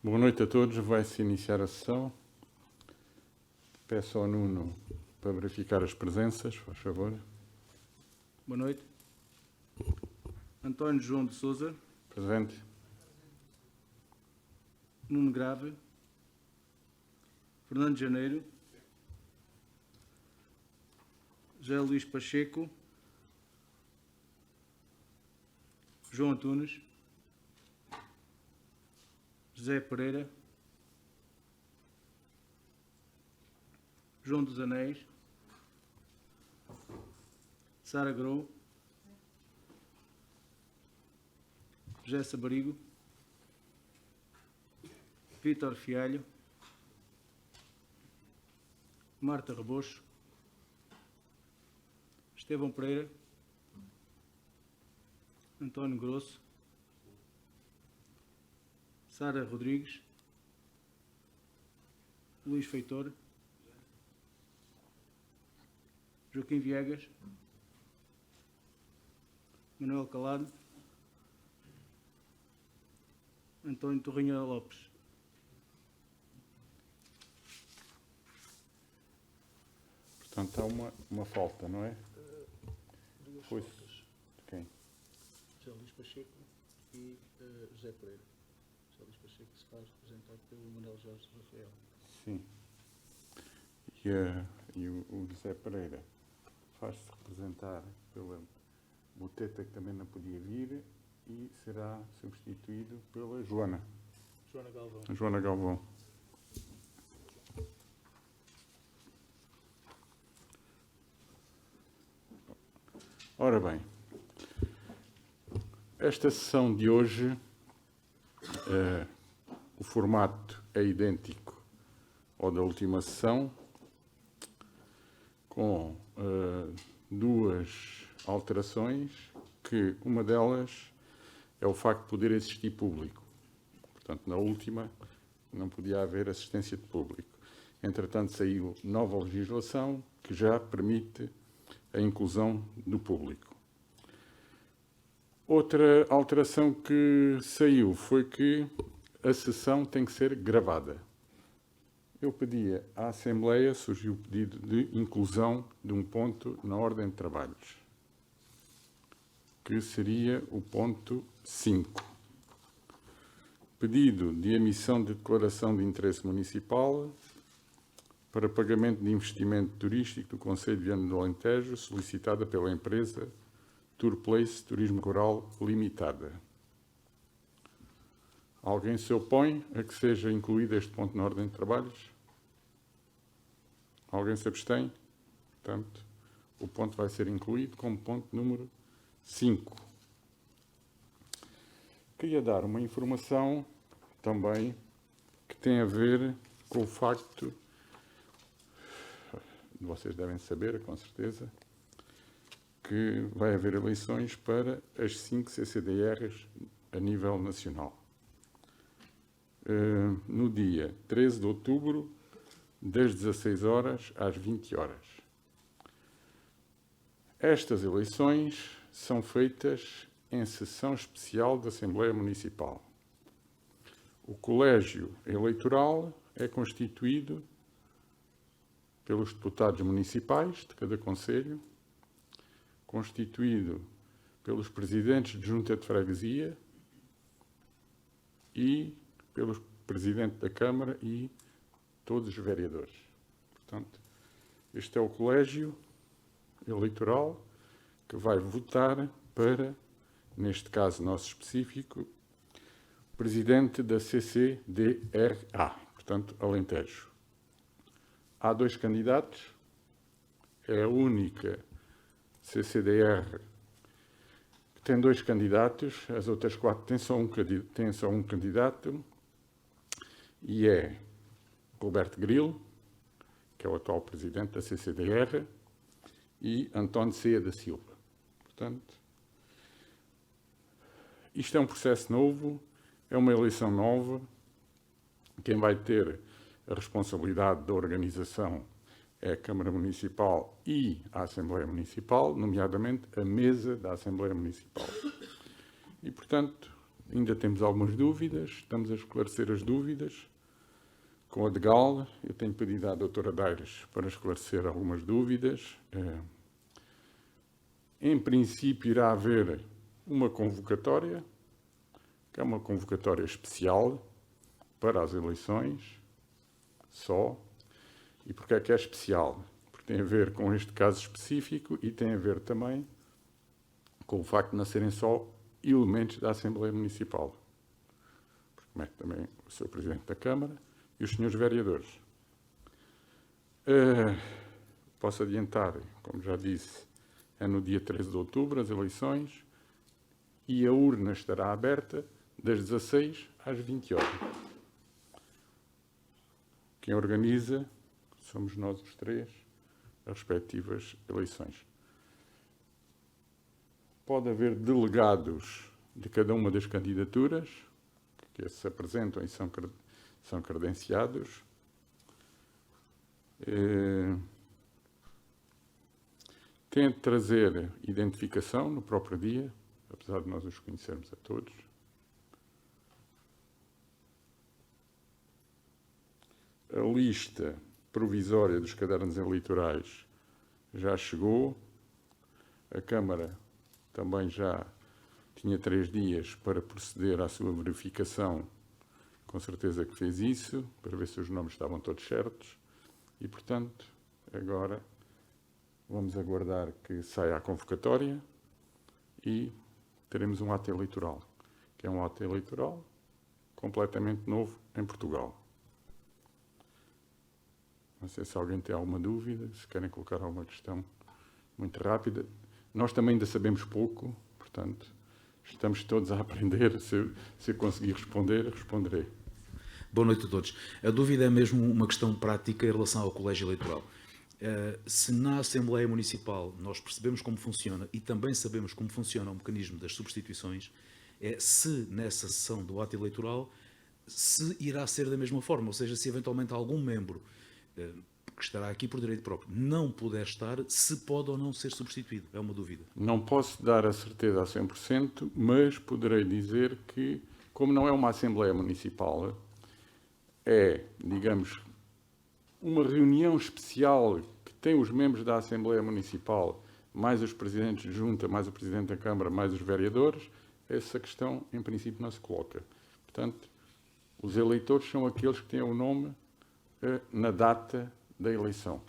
Boa noite a todos, vai-se iniciar a sessão. Peço ao Nuno para verificar as presenças, faz favor. Boa noite. António João de Sousa. Presente. Nuno Grave. Fernando Janeiro. José Luís Pacheco. João Antunes. José Pereira. João dos Anéis. Sara Grou. José Sabarigo. Vítor Fialho. Marta Rebocho. Estevão Pereira. António Grosso. Sara Rodrigues. Luís Feitor. Joaquim Viegas. Manuel Calado. António Torrinha Lopes. Portanto, há uma falta, não é? Duas Foi faltas. de quem? José Luís Pacheco e José Pereira. José Luís Pacheco se faz representar pelo Manuel Jorge Rafael. Sim. E o José Pereira faz-se representar pela Boteta, que também não podia vir, e será substituído pela Joana. Joana Galvão. A Joana Galvão. Ora bem, esta sessão de hoje, o formato é idêntico ao da última sessão, com duas alterações, que uma delas é o facto de poder existir público. Portanto, na última não podia haver assistência de público. Entretanto, saiu nova legislação que já permite a inclusão do público. Outra alteração que saiu foi que a sessão tem que ser gravada. Eu pedia à Assembleia, surgiu o pedido de inclusão de um ponto na ordem de trabalhos, que seria o ponto 5. Pedido de emissão de declaração de interesse municipal para pagamento de investimento turístico do Concelho de Viana do Alentejo, solicitada pela empresa Tourplace Turismo Rural Limitada. Alguém se opõe a que seja incluído este ponto na ordem de trabalhos? Alguém se abstém? Portanto, o ponto vai ser incluído como ponto número 5. Queria dar uma informação também que tem a ver com o facto, vocês devem saber, com certeza, que vai haver eleições para as 5 CCDRs a nível nacional. No dia 13 de outubro, das 16 horas às 20 horas. Estas eleições são feitas em sessão especial da Assembleia Municipal. O colégio eleitoral é constituído pelos deputados municipais de cada concelho, constituído pelos presidentes de junta de freguesia e pelo presidente da Câmara e todos os vereadores. Portanto, este é o colégio eleitoral que vai votar para, neste caso nosso específico, presidente da CCDRA, portanto, Alentejo. Há 2 candidatos, é a única CCDR que tem 2 candidatos, as outras 4 têm só um candidato, e é Roberto Grilo, que é o atual presidente da CCDR, e António Ceia da Silva. Portanto, isto é um processo novo, é uma eleição nova. Quem vai ter a responsabilidade da organização é a Câmara Municipal e a Assembleia Municipal, nomeadamente a mesa da Assembleia Municipal. E, portanto, Ainda temos algumas dúvidas, estamos a esclarecer as dúvidas. Com a de Gal, eu tenho pedido à doutora Daires para esclarecer algumas dúvidas. Em princípio, irá haver uma convocatória, que é uma convocatória especial para as eleições, só. E porquê é que é especial? Porque tem a ver com este caso específico e tem a ver também com o facto de não serem só elementos da Assembleia Municipal. Porque mete também o Sr. Presidente da Câmara e os senhores vereadores. Posso adiantar, como já disse, é no dia 13 de outubro as eleições e a urna estará aberta das 16 às 20 horas. Quem organiza somos nós os três, as respectivas eleições. Pode haver delegados de cada uma das candidaturas que se apresentam e são credenciados. Tem de trazer identificação no próprio dia, apesar de nós os conhecermos a todos. A lista provisória dos cadernos eleitorais já chegou. A Câmara também já tinha 3 dias para proceder à sua verificação. Com certeza que fez isso, para ver se os nomes estavam todos certos. E, portanto, agora vamos aguardar que saia a convocatória e teremos um ato eleitoral, que é um ato eleitoral completamente novo em Portugal. Não sei se alguém tem alguma dúvida, se querem colocar alguma questão muito rápida. Nós também ainda sabemos pouco, portanto, estamos todos a aprender. Se eu conseguir responder, responderei. Boa noite a todos. A dúvida é mesmo uma questão prática em relação ao colégio eleitoral. Se na Assembleia Municipal nós percebemos como funciona e também sabemos como funciona o mecanismo das substituições, é se nessa sessão do ato eleitoral se irá ser da mesma forma, ou seja, se eventualmente algum membro que estará aqui por direito próprio não puder estar, se pode ou não ser substituído. É uma dúvida. Não posso dar a certeza a 100%, mas poderei dizer que, como não é uma Assembleia Municipal, é, digamos, uma reunião especial que tem os membros da Assembleia Municipal, mais os presidentes de junta, mais o Presidente da Câmara, mais os vereadores, essa questão, em princípio, não se coloca. Portanto, os eleitores são aqueles que têm o nome na data da eleição.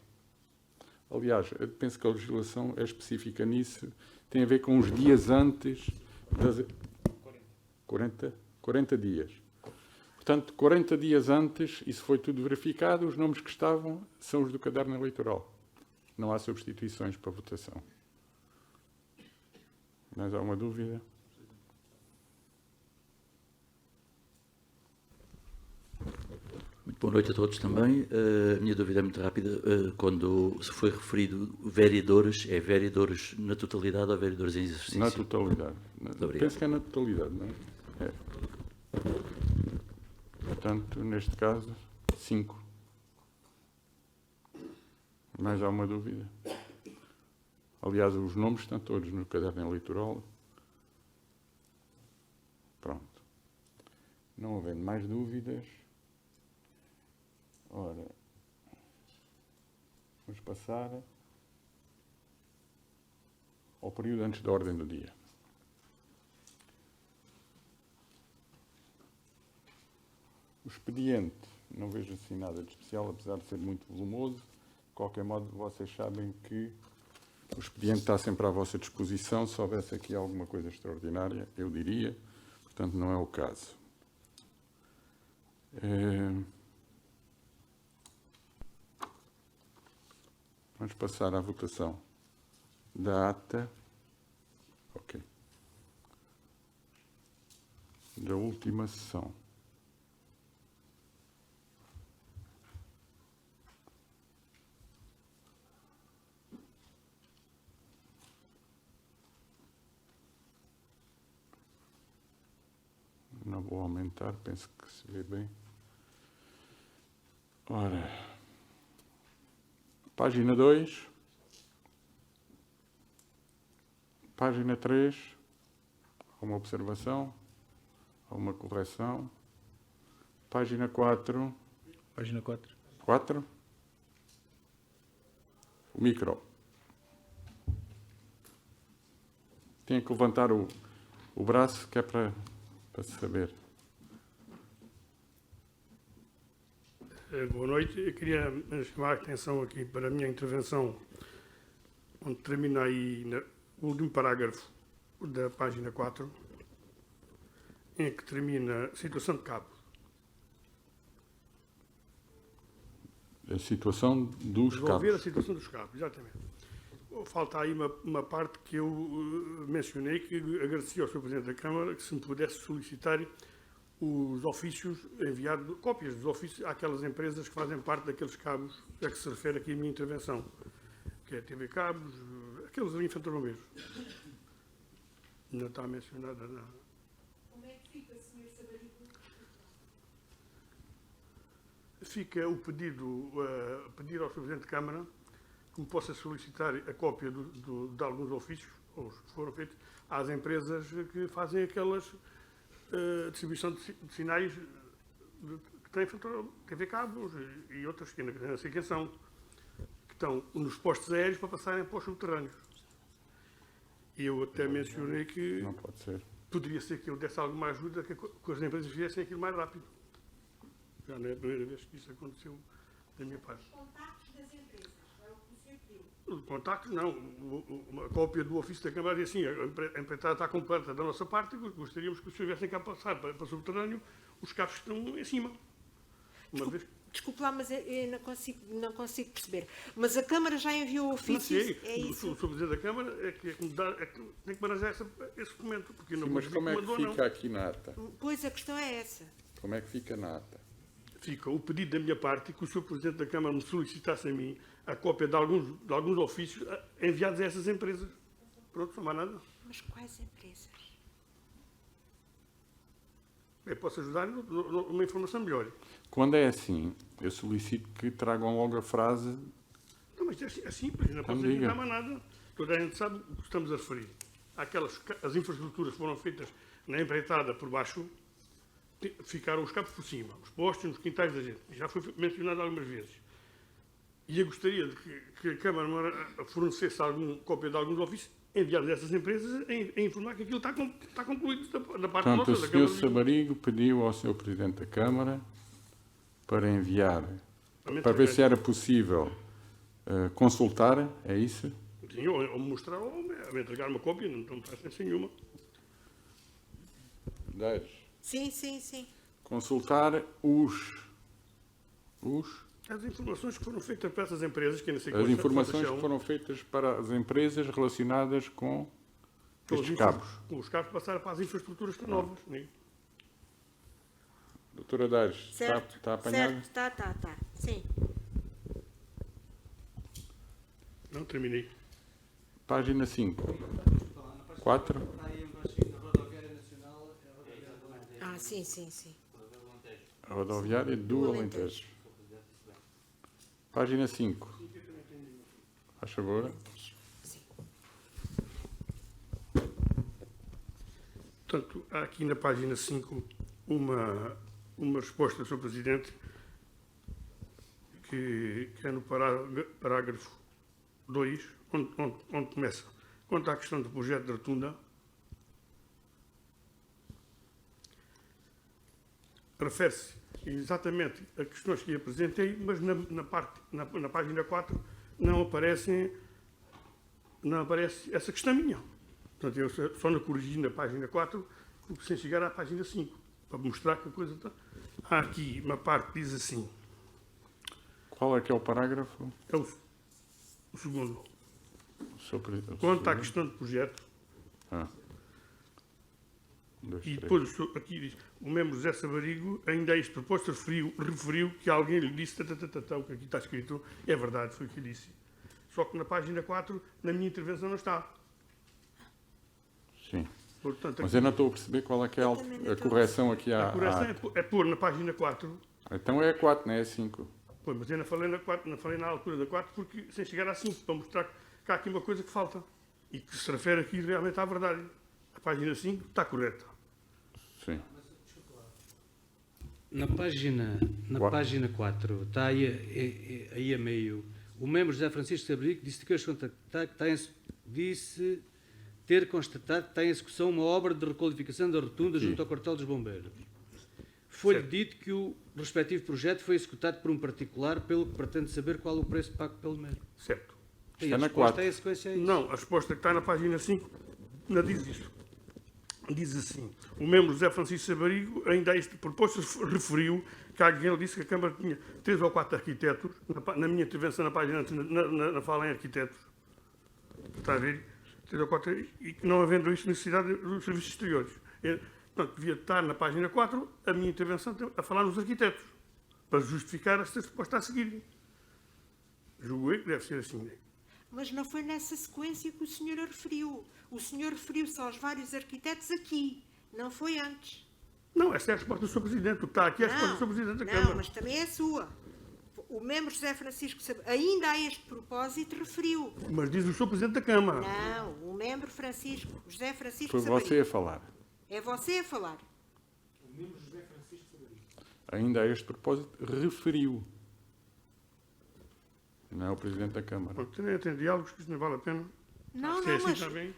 Aliás, eu penso que a legislação é específica nisso, tem a ver com os dias antes das... 40 dias. Portanto, 40 dias antes, isso foi tudo verificado, os nomes que estavam são os do caderno eleitoral. Não há substituições para votação. Mais alguma dúvida? Muito boa noite a todos também. A minha dúvida é muito rápida. Quando se foi referido vereadores, é vereadores na totalidade ou vereadores em exercício? Na totalidade. Obrigado. Penso que é na totalidade, não é? É. Portanto, neste caso, 5. Mais alguma dúvida? Aliás, os nomes estão todos no caderno eleitoral. Pronto. Não havendo mais dúvidas, ora, vamos passar ao período antes da ordem do dia. O expediente, não vejo assim nada de especial, apesar de ser muito volumoso. De qualquer modo, vocês sabem que o expediente está sempre à vossa disposição. Se houvesse aqui alguma coisa extraordinária, eu diria. Portanto, não é o caso. Vamos passar à votação da ata. Ok. Da última sessão. Não vou aumentar, penso que se vê bem. Ora, página 2, página 3, uma observação, Alguma correção? Página 4. Página 4. 4. O micro. Tem que levantar o braço, que é para se saber. Boa noite. Eu queria chamar a atenção aqui para a minha intervenção, onde termina aí no último parágrafo da página 4, em que termina a situação de cabo. A situação dos Resolver a cabos. situação dos cabos, exatamente. Falta aí uma parte que eu mencionei, que agradeci ao Sr. Presidente da Câmara, que se me pudesse solicitar os ofícios enviados, cópias dos ofícios àquelas empresas que fazem parte daqueles cabos a que se refere aqui a minha intervenção, que é a TV Cabos, aqueles ali Infantil Bombeiros. Não está mencionada nada. Como é que fica, Sr. Sabarigo? Fica o pedido, pedir ao Sr. Presidente da Câmara que me possa solicitar a cópia de alguns ofícios, ou os que foram feitos, às empresas que fazem aquelas distribuição de sinais que têm TV Cabos e outras que não sei quem são, que estão nos postos aéreos para passarem para os subterrâneos. E eu até mencionei que Não pode ser. poderia ser que eu desse alguma ajuda, que as empresas fizessem aquilo mais rápido. Já não é a primeira vez que isso aconteceu da minha parte. Contactos das empresas, é o que o senhor pediu. O contacto, não. Uma cópia do ofício da Câmara diz assim, a empreitada está completa da nossa parte, gostaríamos que os senhores viessem cá passar para o subterrâneo os cabos que estão em cima. Uma vez Desculpe lá, mas eu não consigo perceber. Mas a Câmara já enviou não ofícios? sei, É o isso? Presidente da Câmara é que tem que manejar esse documento, porque Sim, não mas percebi como é que mandou, não. fica aqui na ata? Pois, a questão é essa. Como é que fica na ata? Fica o pedido da minha parte que o Sr. Presidente da Câmara me solicitasse a mim a cópia de alguns ofícios enviados a essas empresas. Pronto, não há nada. Mas quais empresas? Eu posso ajudar numa informação melhor. Quando é assim, eu solicito que tragam logo a frase. Não, mas é simples, não posso Então diga. ajudar mais nada. Toda a gente sabe o que estamos a referir. As infraestruturas foram feitas na empreitada por baixo, ficaram os cabos por cima, os postes nos quintais da gente. Já foi mencionado algumas vezes. E eu gostaria de que a Câmara fornecesse alguma cópia de alguns ofícios enviados a essas empresas a informar que aquilo está concluído da parte Portanto, o nossa, da Sr. Câmara. Sabarigo pediu ao Sr. Presidente da Câmara para enviar, para ver se era possível consultar, é isso? Sim, ou me mostrar, ou me entregar uma cópia, não me faz sem nenhuma. Dez. Sim, sim, sim. Consultar As informações que foram feitas para essas empresas, que não sei as quantas informações são, que foram feitas para as empresas relacionadas com todos estes cabos. os cabos passaram para as infraestruturas que estão novas. Né? Doutora Dares, Certo. está apanhado? Certo, está. Sim. Não, terminei. Página 5. 4. Ah, sim, sim, sim. A rodoviária do Alentejo. Página 5. Faz favor. Sim. Portanto, há aqui na página 5 uma resposta do Sr. Presidente que é no parágrafo 2, onde começa. Quanto à questão do projeto de rotunda, refere-se exatamente a questões que apresentei, mas na página 4 não aparece essa questão minha. Portanto, eu só não corrigi na página 4, sem chegar à página 5, para mostrar que a coisa está... Há aqui uma parte que diz assim, Qual é que é o parágrafo? é o segundo. O Quanto à questão do projeto, Dois, e três. depois aqui diz, o membro José Sabarigo, ainda a este propósito, referiu que alguém lhe disse, o que aqui está escrito, é verdade, foi o que eu disse. Só que na página 4, na minha intervenção, não está. Sim. Portanto, Mas eu não estou a perceber qual é que é Eu também não a estou a correção aqui à a correção ata. é pôr na página 4. Então é a 4, não é a 5. Pois, mas eu não falei na 4, não falei na altura da 4, porque sem chegar à 5, para mostrar que há aqui uma coisa que falta. E que se refere aqui realmente à verdade. A página 5 está correta. Sim. Na página, Quatro. página 4, está aí a meio, o membro José Francisco Sabrico disse que disse ter constatado que está em execução uma obra de requalificação da rotunda junto ao quartel dos bombeiros. Foi-lhe dito que o respectivo projeto foi executado por um particular, pelo que pretende saber qual o preço pago pelo mesmo. Certo. E Está a na resposta 4. é a sequência é isso. Não, a resposta que está na página 5 não diz isso. Diz assim: o membro José Francisco Sabarigo, ainda a este propósito, referiu que alguém disse que a Câmara tinha 3 ou 4 arquitetos, na minha intervenção na página antes, na fala em arquitetos, está a ver? 3 ou 4, e que não havendo isso necessidade dos serviços exteriores. Portanto, devia estar na página 4 a minha intervenção a falar nos arquitetos, para justificar esta resposta a seguir. Julgo eu que deve ser assim, né? Mas não foi nessa sequência que o senhor a referiu. O senhor referiu-se aos vários arquitetos aqui. Não foi antes. Não, essa é a resposta do Sr. Presidente. O que está aqui é a resposta do Sr. Presidente da não, Câmara. mas também é sua. O membro José Francisco Sabrigo, ainda a este propósito, referiu. Mas diz o Sr. Presidente da Câmara. Não, o membro José Francisco Foi Sabrigo. você a falar. É você a falar. Ainda a este propósito, referiu. Não é o Presidente da Câmara. Porque tem diálogos que isso não vale a pena. Não, Se é não, assim, mas, está bem.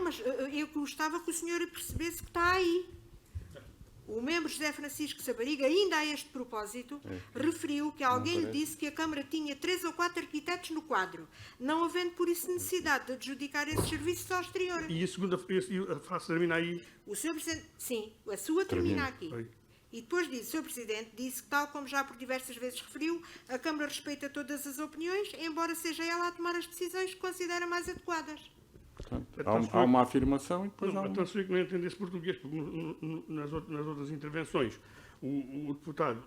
mas eu gostava que o senhor percebesse que está aí. O membro José Francisco Sabariga, ainda a este propósito, referiu que alguém lhe disse que a Câmara tinha 3 ou 4 arquitetos no quadro, não havendo por isso necessidade de adjudicar esses serviços ao exterior. E a segunda frase termina aí. O Sr. Presidente, sim, a sua termina aqui. Oi. E depois diz, o Sr. Presidente disse que, tal como já por diversas vezes referiu, a Câmara respeita todas as opiniões, embora seja ela a tomar as decisões que considera mais adequadas. Portanto, Então, há uma afirmação e depois há Não, uma... então se eu que não entendo esse português, porque nas outras intervenções o deputado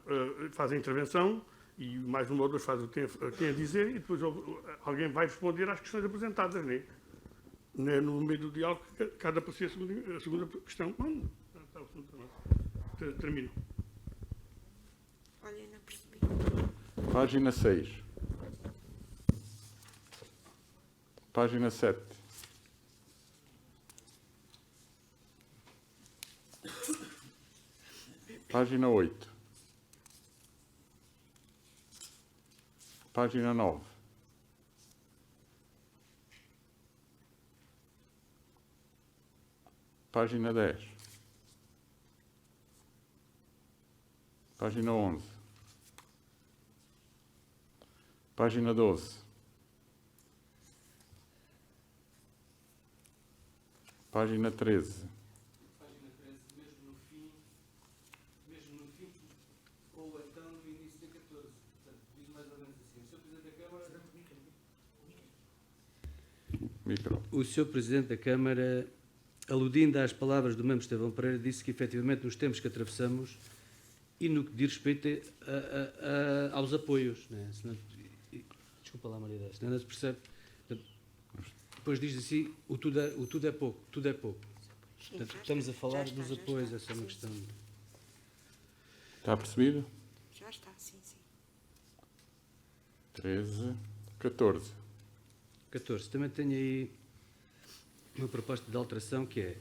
faz a intervenção e mais uma ou duas faz o que tem a dizer e depois alguém vai responder às questões apresentadas, né? No meio do diálogo, cada para si a segunda questão. Termino. Olha, não percebi. Página 6. Página 7. Página 8. Página 9. Página 10. Página 11. Página 12. Página 13. Página 13, mesmo no fim, ou então no início da 14. Portanto, diz mais ou menos assim. O Sr. Presidente da Câmara... Micro. O Sr. Presidente da Câmara, aludindo às palavras do membro Estevão Pereira, disse que, efetivamente, nos tempos que atravessamos e no que diz respeito aos apoios, né? Senão, desculpa lá, Maria, senão não se percebe. Depois diz assim, o tudo é pouco, tudo é pouco. Sim, Portanto, já estamos a está, falar já dos está, apoios, já essa é uma está, questão. Está percebido? Já está, sim, sim. 13. 14. 14. Também tenho aí uma proposta de alteração que é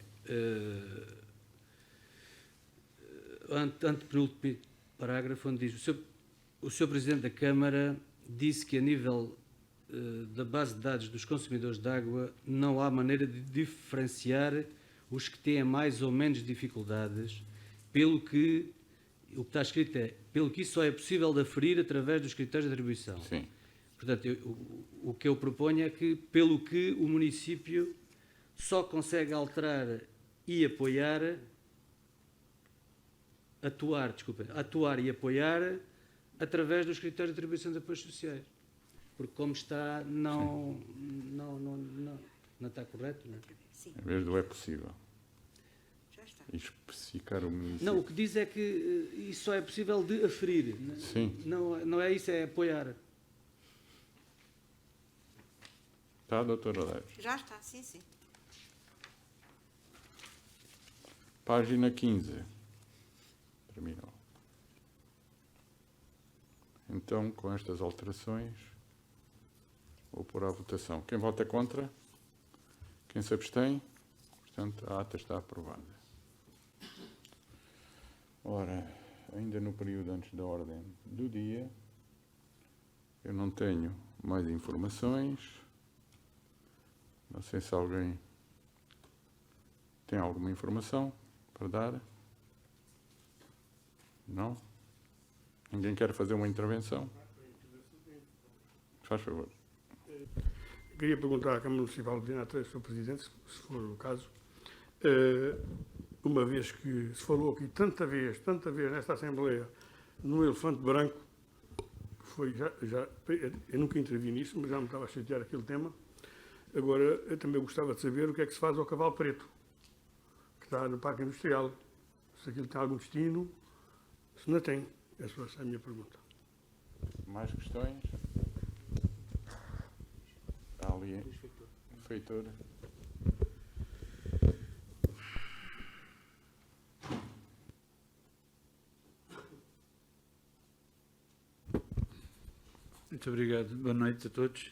antepenúltimo parágrafo, onde diz o Sr. Presidente da Câmara disse que a nível da base de dados dos consumidores de água não há maneira de diferenciar os que têm mais ou menos dificuldades, pelo que o que está escrito é, pelo que isso só é possível de aferir através dos critérios de atribuição. Sim. Portanto, o que eu proponho é que, pelo que o município só consegue alterar e apoiar, atuar e apoiar através dos critérios de atribuição de apoios sociais. Porque como está, não está correto, não é? Sim, Em vez do é possível. já está. E especificar o município. Não, o que diz é que isso só é possível de aferir. Sim. Não é isso, é apoiar. Está, doutor Odeiros? Já está, sim, sim. Página 15. Terminou. Então, com estas alterações, vou pôr à votação. Quem vota contra? Quem se abstém? Portanto, a ata está aprovada. Ora, ainda no período antes da ordem do dia. Eu não tenho mais informações. Não sei se alguém tem alguma informação para dar. Não? Ninguém quer fazer uma intervenção? Faz favor. Queria perguntar à Câmara Municipal de Vinatra, Sr. Presidente, se for o caso, uma vez que se falou aqui tanta vez nesta Assembleia, no elefante branco, que foi eu nunca intervi nisso, mas já me estava a chatear aquele tema. Agora, eu também gostava de saber o que é que se faz ao cavalo preto, que está no Parque Industrial. Se aquilo tem algum destino, se não tem. Essa é a minha pergunta. Mais questões? Está ali, Feitor. Muito obrigado. Boa noite a todos.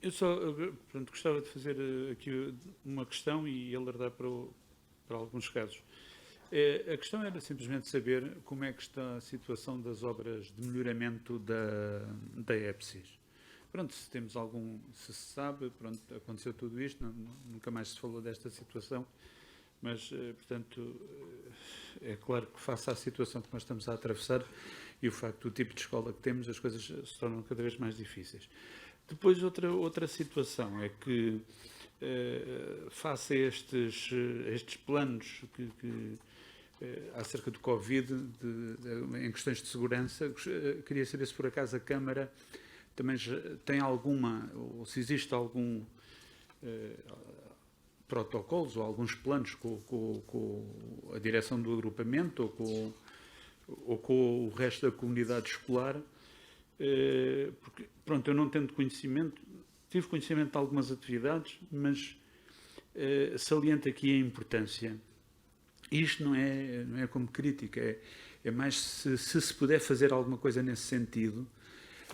Eu só portanto, gostava de fazer aqui uma questão e alertar para alguns casos. A questão era simplesmente saber como é que está a situação das obras de melhoramento da EPSIS. Pronto, se temos algum, se sabe, pronto, aconteceu tudo isto, nunca mais se falou desta situação, mas, portanto, é claro que face à situação que nós estamos a atravessar e o facto do tipo de escola que temos, as coisas se tornam cada vez mais difíceis. Depois, outra situação é que, face a estes planos que acerca do Covid, em questões de segurança, queria saber se por acaso a Câmara também tem alguma, ou se existe algum protocolos ou alguns planos com a direção do agrupamento ou com o resto da comunidade escolar, porque, pronto, eu não tendo conhecimento, tive conhecimento de algumas atividades, mas saliento aqui a importância. Isto não é como crítica, é mais se puder fazer alguma coisa nesse sentido,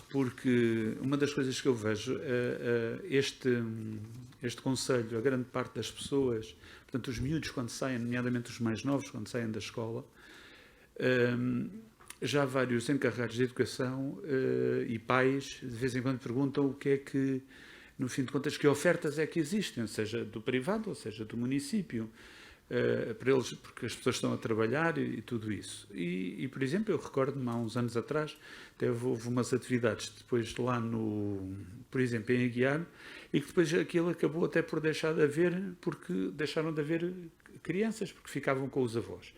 porque uma das coisas que eu vejo, este Conselho, a grande parte das pessoas, portanto os miúdos quando saem, nomeadamente os mais novos, quando saem da escola, já vários encarregados de educação e pais de vez em quando perguntam o que é que, no fim de contas, que ofertas é que existem, seja do privado ou seja do município, para eles, porque as pessoas estão a trabalhar e tudo isso. E, por exemplo, eu recordo-me há uns anos atrás, houve umas atividades depois lá por exemplo, em Aguiar, e que depois aquilo acabou até por deixar de haver, porque deixaram de haver crianças, porque ficavam com os avós.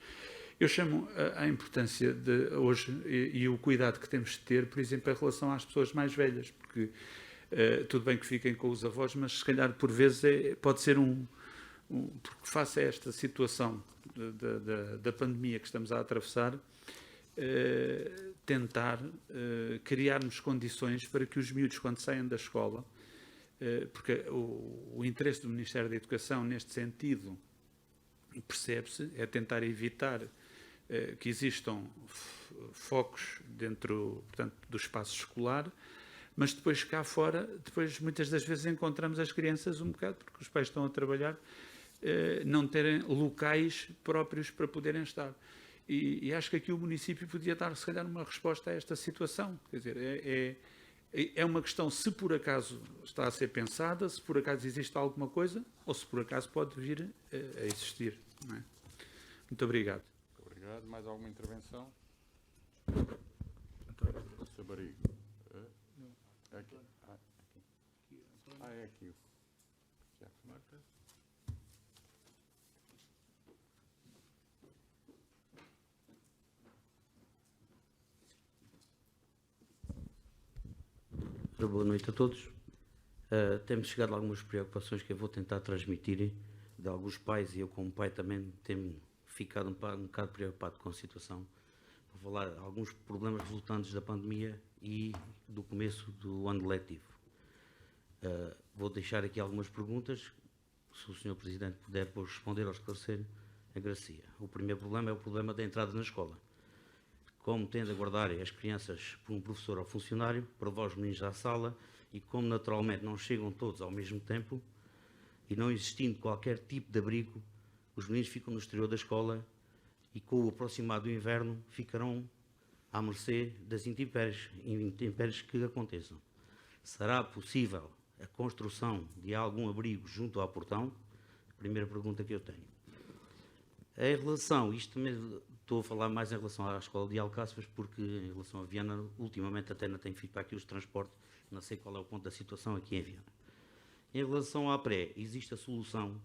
Eu chamo a importância de hoje e o cuidado que temos de ter, por exemplo, em relação às pessoas mais velhas, porque tudo bem que fiquem com os avós, mas se calhar por vezes pode ser porque face a esta situação da pandemia que estamos a atravessar, tentar criarmos condições para que os miúdos, quando saiam da escola, porque o interesse do Ministério da Educação neste sentido percebe-se, é tentar evitar que existam focos dentro, portanto, do espaço escolar, mas depois cá fora, muitas das vezes encontramos as crianças um bocado, porque os pais estão a trabalhar, não terem locais próprios para poderem estar. E acho que aqui o município podia dar, se calhar, uma resposta a esta situação. Quer dizer, é uma questão se por acaso está a ser pensada, se por acaso existe alguma coisa, ou se por acaso pode vir a existir. Não é? Muito obrigado. Obrigado. Mais alguma intervenção? Sabarigo. É aqui. É aqui. Boa noite a todos. Temos chegado a algumas preocupações que eu vou tentar transmitir de alguns pais, e eu como pai também tenho ficado um bocado preocupado com a situação. Vou falar de alguns problemas resultantes da pandemia e do começo do ano letivo. Vou deixar aqui algumas perguntas, se o Sr. Presidente puder depois responder ou esclarecer, agradecia. O primeiro problema é o problema da entrada na escola. Como tem de aguardar as crianças por um professor ou funcionário, para levar os meninos à sala, e como naturalmente não chegam todos ao mesmo tempo, e não existindo qualquer tipo de abrigo, os meninos ficam no exterior da escola e com o aproximar do inverno ficarão à mercê das intempéries que aconteçam. Será possível a construção de algum abrigo junto ao portão? Primeira pergunta que eu tenho. Em relação, isto também estou a falar mais em relação à escola de Alcáçovas, porque em relação a Viana, ultimamente até não tenho feedback aqui os transportes, não sei qual é o ponto da situação aqui em Viana. Em relação à pré, existe a solução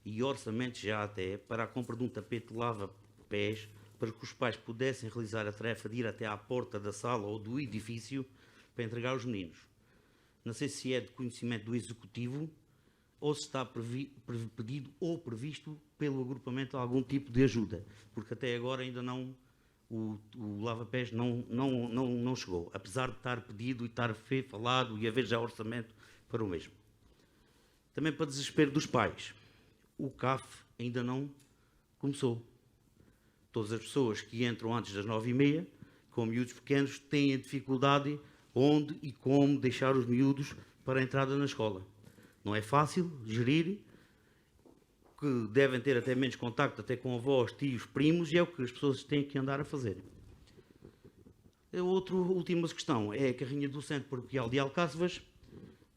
e orçamento já até para a compra de um tapete lava-pés para que os pais pudessem realizar a tarefa de ir até à porta da sala ou do edifício para entregar aos meninos. Não sei se é de conhecimento do Executivo ou se está pedido ou previsto pelo agrupamento algum tipo de ajuda, porque até agora ainda não, o lava-pés não chegou, apesar de estar pedido e estar falado e haver já orçamento para o mesmo. Também para desespero dos pais, o CAF ainda não começou. Todas as pessoas que entram antes das 9h30, com miúdos pequenos, têm dificuldade onde e como deixar os miúdos para a entrada na escola. Não é fácil gerir, que devem ter até menos contacto até com avós, tios, primos, e é o que as pessoas têm que andar a fazer. A última questão é a carrinha do Centro Paroquial de Alcáçovas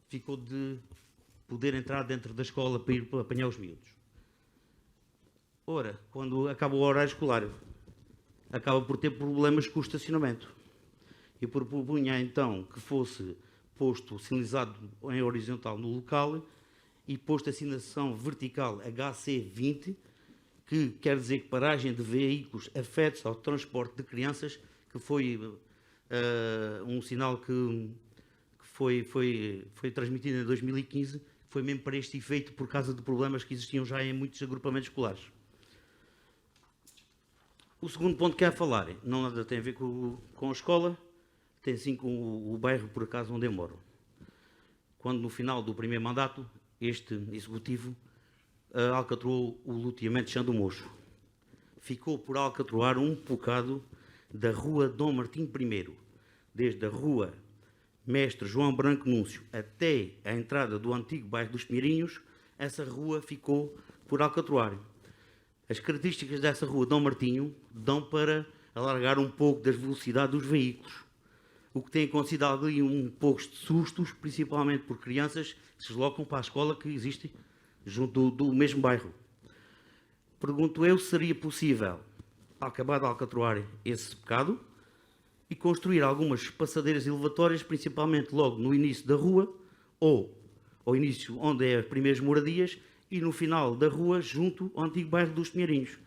ficou de poder entrar dentro da escola para ir para apanhar os miúdos. Ora, quando acaba o horário escolar, acaba por ter problemas com o estacionamento. Eu propunha então que fosse posto sinalizado em horizontal no local e posto a sinalização vertical HC20, que quer dizer que paragem de veículos afetos ao transporte de crianças, que foi um sinal que foi transmitido em 2015, foi mesmo para este efeito por causa de problemas que existiam já em muitos agrupamentos escolares. O segundo ponto que quero falar não nada tem a ver com a escola, tem sim com o bairro, por acaso, onde eu moro. Quando, no final do primeiro mandato, este executivo alcatroou o loteamento de Chão do Mocho. Ficou por alcatroar um bocado da rua Dom Martim I, desde a rua Mestre João Branco Núncio até a entrada do antigo bairro dos Pinheirinhos, essa rua ficou por alcatroar. As características dessa rua Dom Martinho dão para alargar um pouco das velocidades dos veículos, o que tem acontecido ali um pouco de sustos, principalmente por crianças que se deslocam para a escola que existe junto do mesmo bairro. Pergunto eu se seria possível acabar de alcatroar esse pecado e construir algumas passadeiras elevatórias, principalmente logo no início da rua, ou ao início onde é as primeiras moradias, e no final da rua, junto ao antigo bairro dos Pinheirinhos.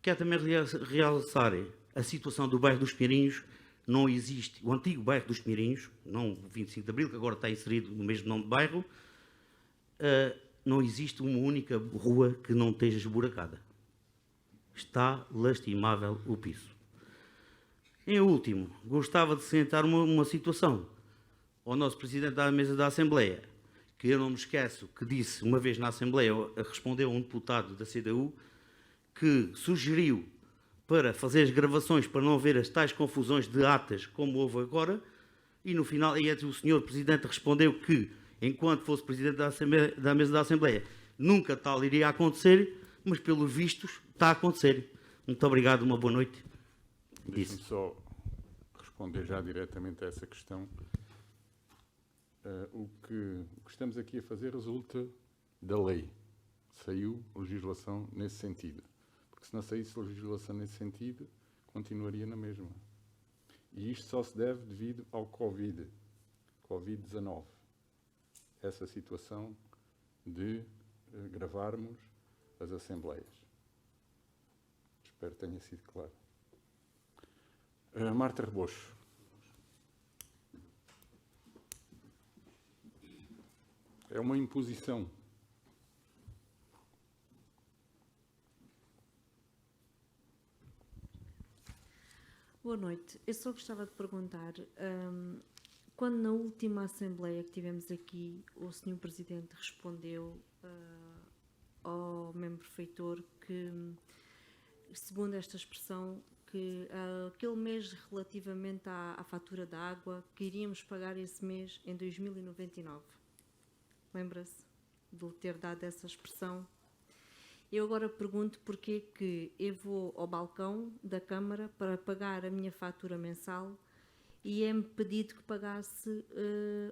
Quero também realçar a situação do bairro dos Pinheirinhos. Não existe, o antigo bairro dos Pinheirinhos, não o 25 de Abril, que agora está inserido no mesmo nome de bairro, não existe uma única rua que não esteja esburacada. Está lastimável o piso. Em último, gostava de sentar uma situação ao nosso Presidente da Mesa da Assembleia, que eu não me esqueço que disse uma vez na Assembleia, respondeu a um deputado da CDU, que sugeriu para fazer as gravações, para não haver as tais confusões de atas como houve agora, e no final o senhor Presidente respondeu que, enquanto fosse Presidente da Mesa da Assembleia, nunca tal iria acontecer, mas pelos vistos está a acontecer. Muito obrigado, uma boa noite. Deixe-me só responder já diretamente a essa questão. O que estamos aqui a fazer resulta da lei. Saiu legislação nesse sentido. Porque se não saísse legislação nesse sentido, continuaria na mesma. E isto só se deve devido ao Covid-19. Essa situação de gravarmos as assembleias. Espero que tenha sido claro. Marta Rebocho. É uma imposição. Boa noite. Eu só gostava de perguntar, quando na última Assembleia que tivemos aqui, o Sr. Presidente respondeu ao membro feitor que, segundo esta expressão, que aquele mês relativamente à fatura da água, que iríamos pagar esse mês em 2099. Lembra-se de ter dado essa expressão? Eu agora pergunto porque que eu vou ao balcão da Câmara para pagar a minha fatura mensal e é-me pedido que pagasse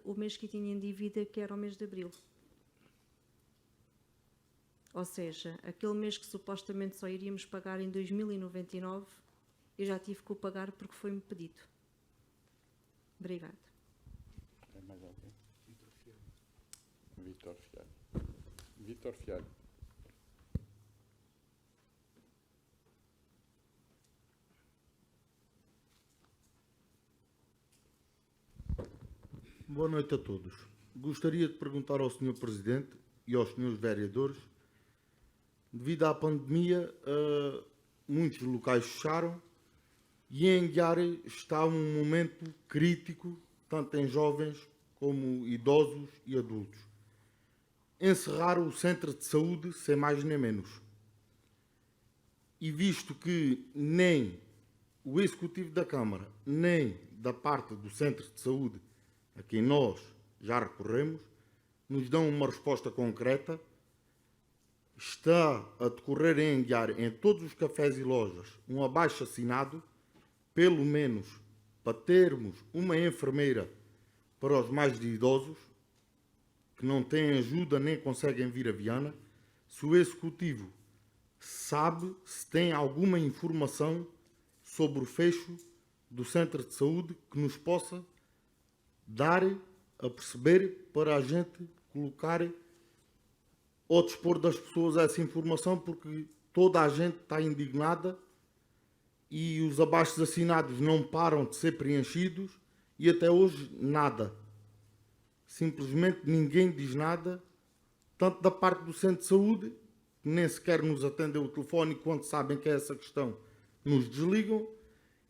o mês que eu tinha em dívida, que era o mês de abril. Ou seja, aquele mês que supostamente só iríamos pagar em 2099, eu já tive que o pagar porque foi-me pedido. Obrigada. Tem mais alguém? Vítor Fialho. Vítor Fialho. Boa noite a todos. Gostaria de perguntar ao Sr. Presidente e aos senhores vereadores, devido à pandemia, muitos locais fecharam e em Guiar está um momento crítico, tanto em jovens como idosos e adultos. Encerraram o centro de saúde, sem mais nem menos. E visto que nem o Executivo da Câmara, nem da parte do centro de saúde a quem nós já recorremos, nos dão uma resposta concreta, está a decorrer em Guiar, em todos os cafés e lojas, um abaixo-assinado, pelo menos para termos uma enfermeira para os mais idosos, que não têm ajuda nem conseguem vir a Viana. Se o Executivo sabe, se tem alguma informação sobre o fecho do centro de saúde que nos possa dar a perceber para a gente colocar ao dispor das pessoas essa informação, porque toda a gente está indignada e os abaixo-assinados não param de ser preenchidos e até hoje nada. Simplesmente ninguém diz nada, tanto da parte do centro de saúde, que nem sequer nos atendeu o telefone e quando sabem que é essa questão nos desligam,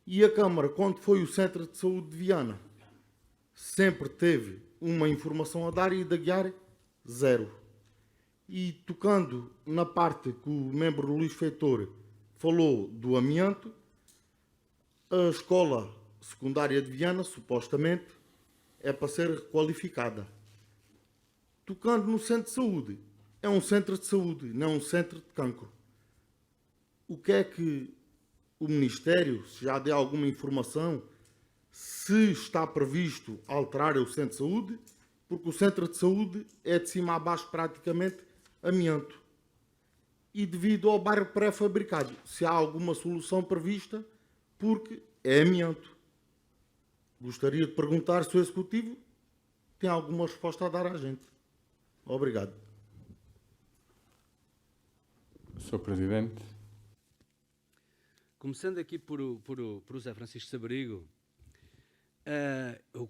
e a Câmara, quando foi o centro de saúde de Viana, sempre teve uma informação a dar e da Guiar, zero. E tocando na parte que o membro Luís Feitor falou do amianto, a escola secundária de Viana, supostamente, é para ser requalificada. Tocando no centro de saúde, é um centro de saúde, não um centro de cancro. O que é que o Ministério, se já deu alguma informação, se está previsto alterar o centro de saúde, porque o centro de saúde é de cima a baixo praticamente amianto. E devido ao bairro pré-fabricado, se há alguma solução prevista, porque é amianto. Gostaria de perguntar se o Executivo tem alguma resposta a dar à gente. Obrigado. Sr. Presidente. Começando aqui por o Zé Francisco Sabarigo,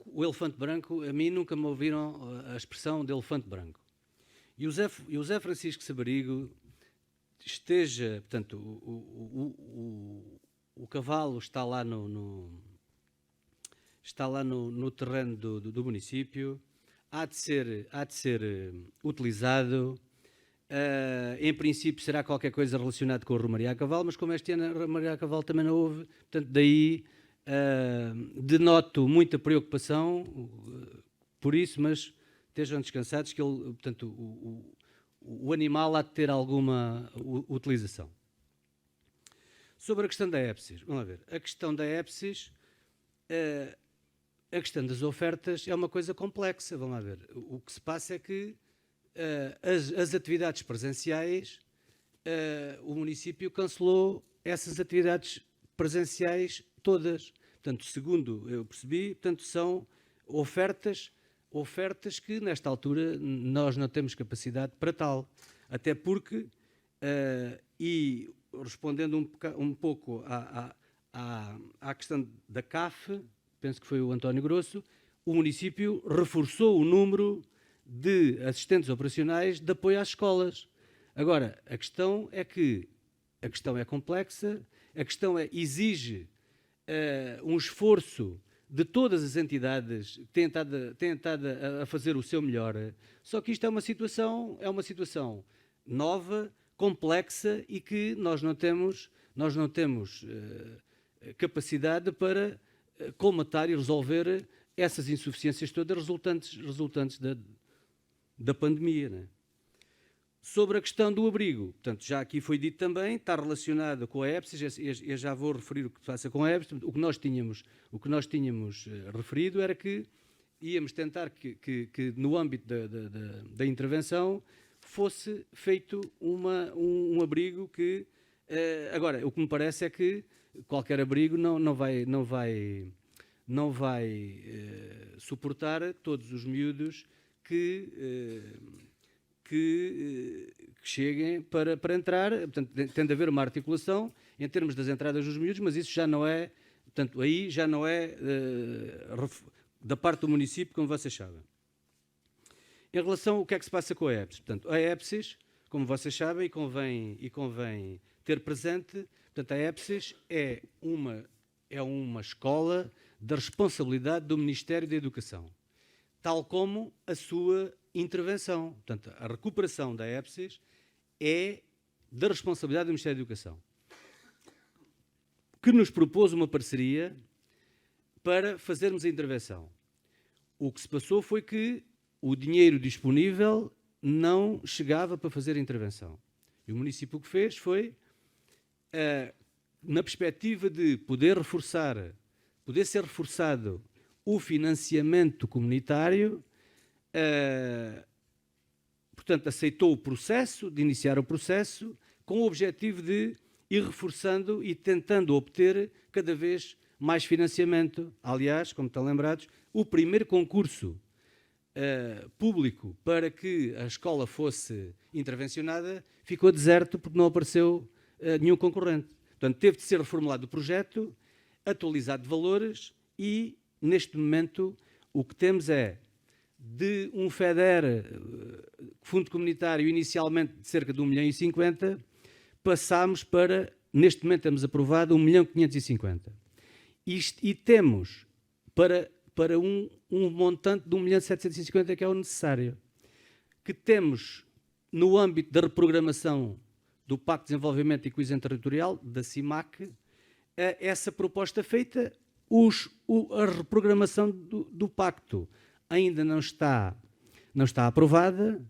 o elefante branco, a mim nunca me ouviram a expressão de elefante branco. E o Zé Francisco Sabarigo esteja, portanto, o cavalo está lá no terreno do município, há de ser utilizado. Em princípio será qualquer coisa relacionada com a Romaria a Cavalo, mas como este ano a Romaria a Cavalo também não houve, portanto daí denoto muita preocupação por isso, mas estejam descansados que ele, portanto, o animal há de ter alguma utilização. Sobre a questão da EPSIS, vamos ver, a questão da EPSIS, a questão das ofertas é uma coisa complexa, vamos ver, o que se passa é que as atividades presenciais, o município cancelou essas atividades presenciais todas. Portanto, segundo eu percebi, portanto, são ofertas que, nesta altura, nós não temos capacidade para tal. Até porque, e respondendo um pouco à questão da CAF, penso que foi o António Grosso, o município reforçou o número de assistentes operacionais de apoio às escolas. Agora, a questão é complexa, a questão exige um esforço de todas as entidades que têm estado a fazer o seu melhor, só que isto é uma situação nova, complexa e que nós não temos capacidade para colmatar e resolver essas insuficiências todas resultantes da pandemia, né? Sobre a questão do abrigo, portanto, já aqui foi dito também, está relacionado com a EPSIS, eu já vou referir o que se passa com a EPSIS. Portanto, o que nós tínhamos referido era que íamos tentar que no âmbito da intervenção fosse feito um abrigo que... agora, o que me parece é que qualquer abrigo não vai suportar todos os miúdos que cheguem para entrar. Portanto, tem de haver uma articulação em termos das entradas dos miúdos, mas isso já não é, portanto, aí já não é da parte do município, como vocês sabem. Em relação ao que é que se passa com a EPSIS, portanto, a EPSIS, como vocês sabem, e convém ter presente, portanto, a EPSIS é uma escola da responsabilidade do Ministério da Educação, tal como a sua intervenção. Portanto, a recuperação da EPSIS é da responsabilidade do Ministério da Educação, que nos propôs uma parceria para fazermos a intervenção. O que se passou foi que o dinheiro disponível não chegava para fazer a intervenção. E o município o que fez foi, na perspectiva de poder ser reforçado o financiamento comunitário, portanto, aceitou o processo, de iniciar o processo, com o objetivo de ir reforçando e tentando obter cada vez mais financiamento. Aliás, como estão lembrados, o primeiro concurso público para que a escola fosse intervencionada ficou deserto porque não apareceu nenhum concorrente. Portanto, teve de ser reformulado o projeto, atualizado de valores e, neste momento, o que temos é de um FEDER, fundo comunitário, inicialmente de cerca de 1.050 milhões, passámos para, neste momento temos aprovado 1.550 milhões. E temos para um montante de 1.750 milhões, que é o necessário. Que temos, no âmbito da reprogramação do Pacto de Desenvolvimento e Coesão Territorial, da CIMAC, essa proposta feita, a reprogramação do Pacto ainda não está aprovada.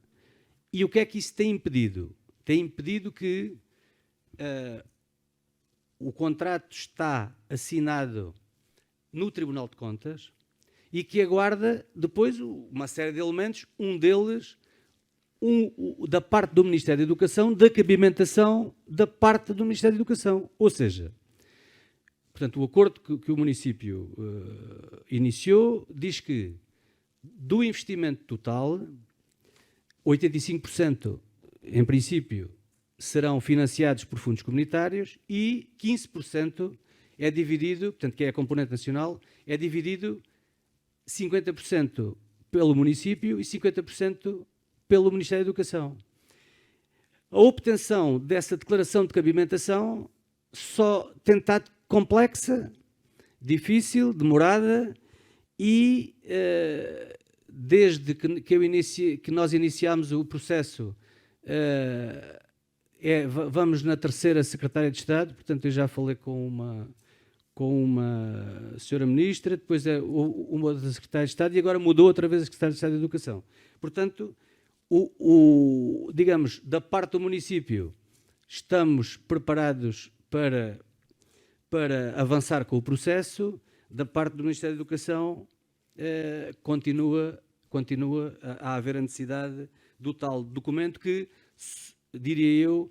E o que é que isso tem impedido? Tem impedido que o contrato está assinado no Tribunal de Contas e que aguarda depois uma série de elementos, um deles da parte do Ministério da Educação, da cabimentação da parte do Ministério da Educação. Ou seja, portanto, o acordo que o município iniciou diz que do investimento total, 85%, em princípio, serão financiados por fundos comunitários e 15% é dividido, portanto, que é a componente nacional, é dividido 50% pelo município e 50% pelo Ministério da Educação. A obtenção dessa declaração de cabimentação só tem estado complexa, difícil, demorada e desde que nós iniciámos o processo, vamos na terceira secretária de Estado, portanto eu já falei com uma senhora ministra, depois uma outra secretária de Estado e agora mudou outra vez a secretária de Estado de Educação. Portanto, digamos, da parte do município, estamos preparados para avançar com o processo. Da parte do Ministério da Educação, continua a haver a necessidade do tal documento que, diria eu,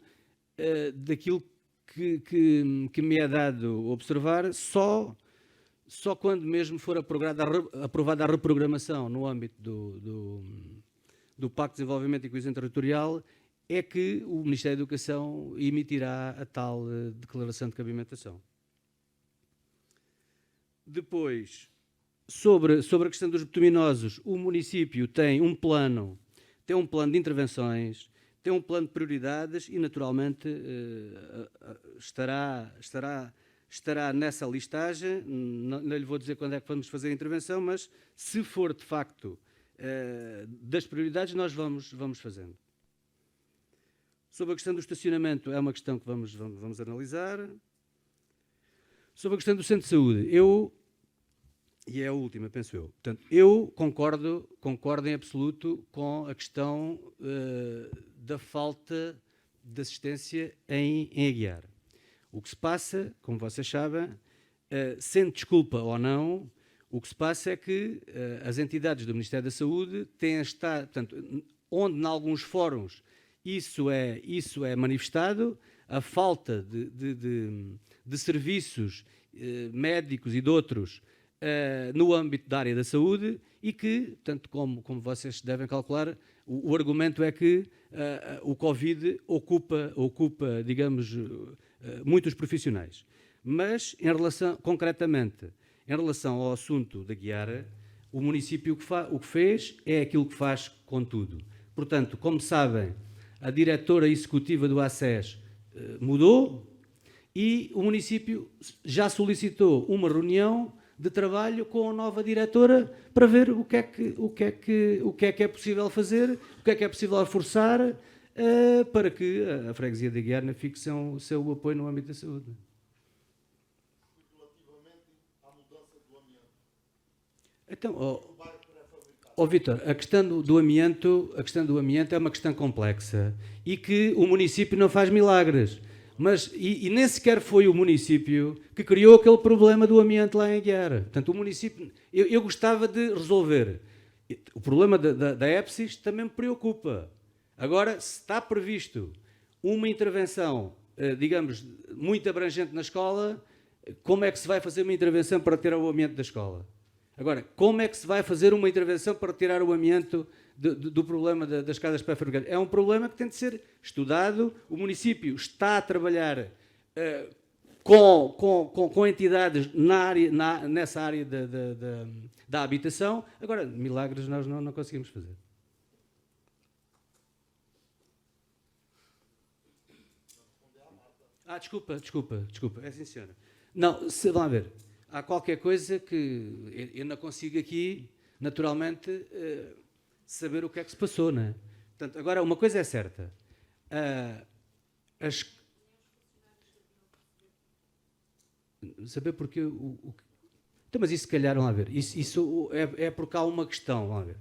daquilo que me é dado observar, só quando mesmo for aprovada a reprogramação no âmbito do Pacto de Desenvolvimento e Coesão Territorial, é que o Ministério da Educação emitirá a tal declaração de cabimentação. Depois, sobre a questão dos bituminosos, o município tem um plano de intervenções, tem um plano de prioridades e, naturalmente, estará nessa listagem. Não lhe vou dizer quando é que vamos fazer a intervenção, mas se for de facto das prioridades, nós vamos fazendo. Sobre a questão do estacionamento, é uma questão que vamos analisar. Sobre a questão do centro de saúde, e é a última, penso eu. Portanto, eu concordo em absoluto com a questão da falta de assistência em Aguiar. O que se passa, como vocês sabem, sendo desculpa ou não, o que se passa é que as entidades do Ministério da Saúde têm estado, portanto, onde em alguns fóruns isso é manifestado, a falta de serviços médicos e de outros no âmbito da área da saúde, e que, tanto como vocês devem calcular, o argumento é que o Covid ocupa, digamos, muitos profissionais. Mas, concretamente, em relação ao assunto da Guiara, o município o que fez é aquilo que faz com tudo. Portanto, como sabem, a diretora executiva do ACES mudou e o município já solicitou uma reunião de trabalho com a nova diretora para ver o que é possível fazer, o que é possível reforçar para que a freguesia de Guiarna fique sem seu apoio no âmbito da saúde. Relativamente à mudança do ambiente. Então, Vítor, a questão do amianto é uma questão complexa e que o município não faz milagres. Mas, e nem sequer foi o município que criou aquele problema do amianto lá em Aguiar. Portanto, o município... Eu gostava de resolver. O problema da EPSIS também me preocupa. Agora, se está previsto uma intervenção, digamos, muito abrangente na escola, como é que se vai fazer uma intervenção para tirar o amianto da escola? Agora, como é que se vai fazer uma intervenção para tirar o amianto do problema das casas pré-fabricadas? É um problema que tem de ser estudado. O município está a trabalhar com entidades nessa área da habitação. Agora, milagres nós não conseguimos fazer. Desculpa. É sim, senhora. Não, vamos ver. Há qualquer coisa que eu não consigo aqui, naturalmente, saber o que é que se passou, não é? Portanto, agora, uma coisa é certa. Saber porque... Então, mas isso, se calhar, vamos lá ver. Isso é porque há uma questão, vamos lá ver.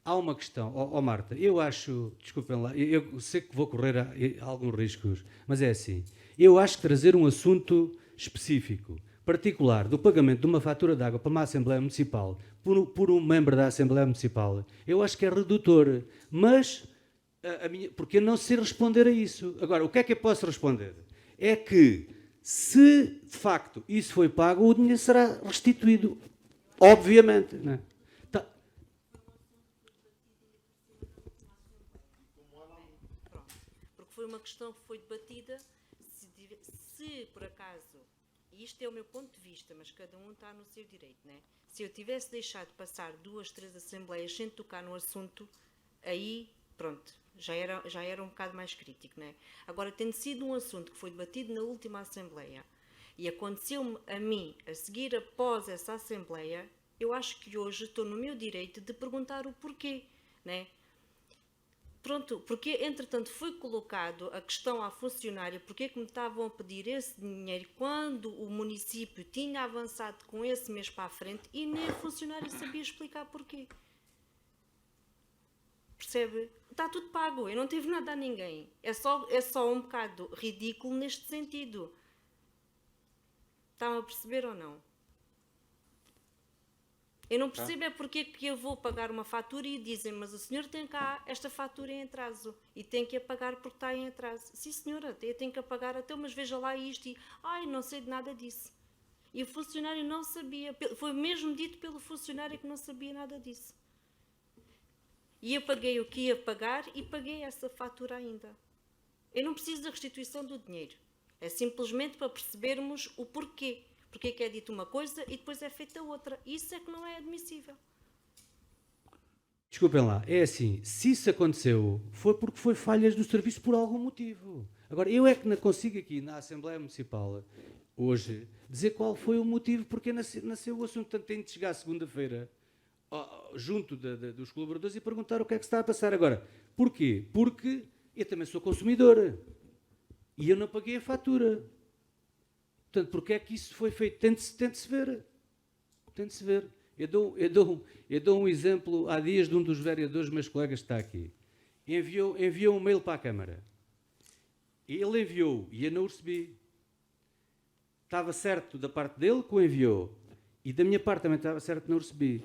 Há uma questão, Marta, eu acho, desculpem lá, eu sei que vou correr alguns riscos, mas é assim. Eu acho que trazer um assunto específico, particular, do pagamento de uma fatura de água para uma Assembleia Municipal, por um membro da Assembleia Municipal, eu acho que é redutor. Mas, porque eu não sei responder a isso. Agora, o que é que eu posso responder? É que, se de facto isso foi pago, o dinheiro será restituído. Obviamente. Não é? Porque foi uma questão que foi debatida, se por acaso, e isto é o meu ponto de vista, mas cada um está no seu direito, não é? Se eu tivesse deixado passar 2, 3 assembleias sem tocar no assunto, aí, pronto, já era um bocado mais crítico, não é? Agora, tendo sido um assunto que foi debatido na última assembleia, e aconteceu-me a mim, a seguir após essa assembleia, eu acho que hoje estou no meu direito de perguntar o porquê, não é? Pronto, porque entretanto foi colocado a questão à funcionária, porque é que me estavam a pedir esse dinheiro quando o município tinha avançado com esse mês para a frente e nem a funcionária sabia explicar porquê. Percebe? Está tudo pago, eu não tive nada a ninguém. É só um bocado ridículo neste sentido. Estão a perceber ou não? Eu não percebo é porque que eu vou pagar uma fatura e dizem, mas o senhor tem cá esta fatura em atraso e tem que a pagar porque está em atraso. Sim, senhora, eu tenho que a pagar até, mas veja lá isto e, não sei de nada disso. E o funcionário não sabia, foi mesmo dito pelo funcionário que não sabia nada disso. E eu paguei o que ia pagar e paguei essa fatura ainda. Eu não preciso da restituição do dinheiro. É simplesmente para percebermos o porquê. Porque é que é dito uma coisa e depois é feita outra. Isso é que não é admissível. Desculpem lá, é assim, se isso aconteceu, foi porque foi falhas do serviço por algum motivo. Agora, eu é que não consigo aqui na Assembleia Municipal, hoje, dizer qual foi o motivo porque nasceu o assunto. Portanto, tenho de chegar segunda-feira junto dos colaboradores e perguntar o que é que se está a passar. Agora, porquê? Porque eu também sou consumidor e eu não paguei a fatura. Portanto, porque é que isso foi feito? Tente-se ver. Tente-se ver. Eu dou um exemplo há dias de um dos vereadores, meus colegas, que está aqui. enviou um mail para a Câmara. Ele enviou e eu não o recebi. Estava certo da parte dele que o enviou. E da minha parte também estava certo que não o recebi.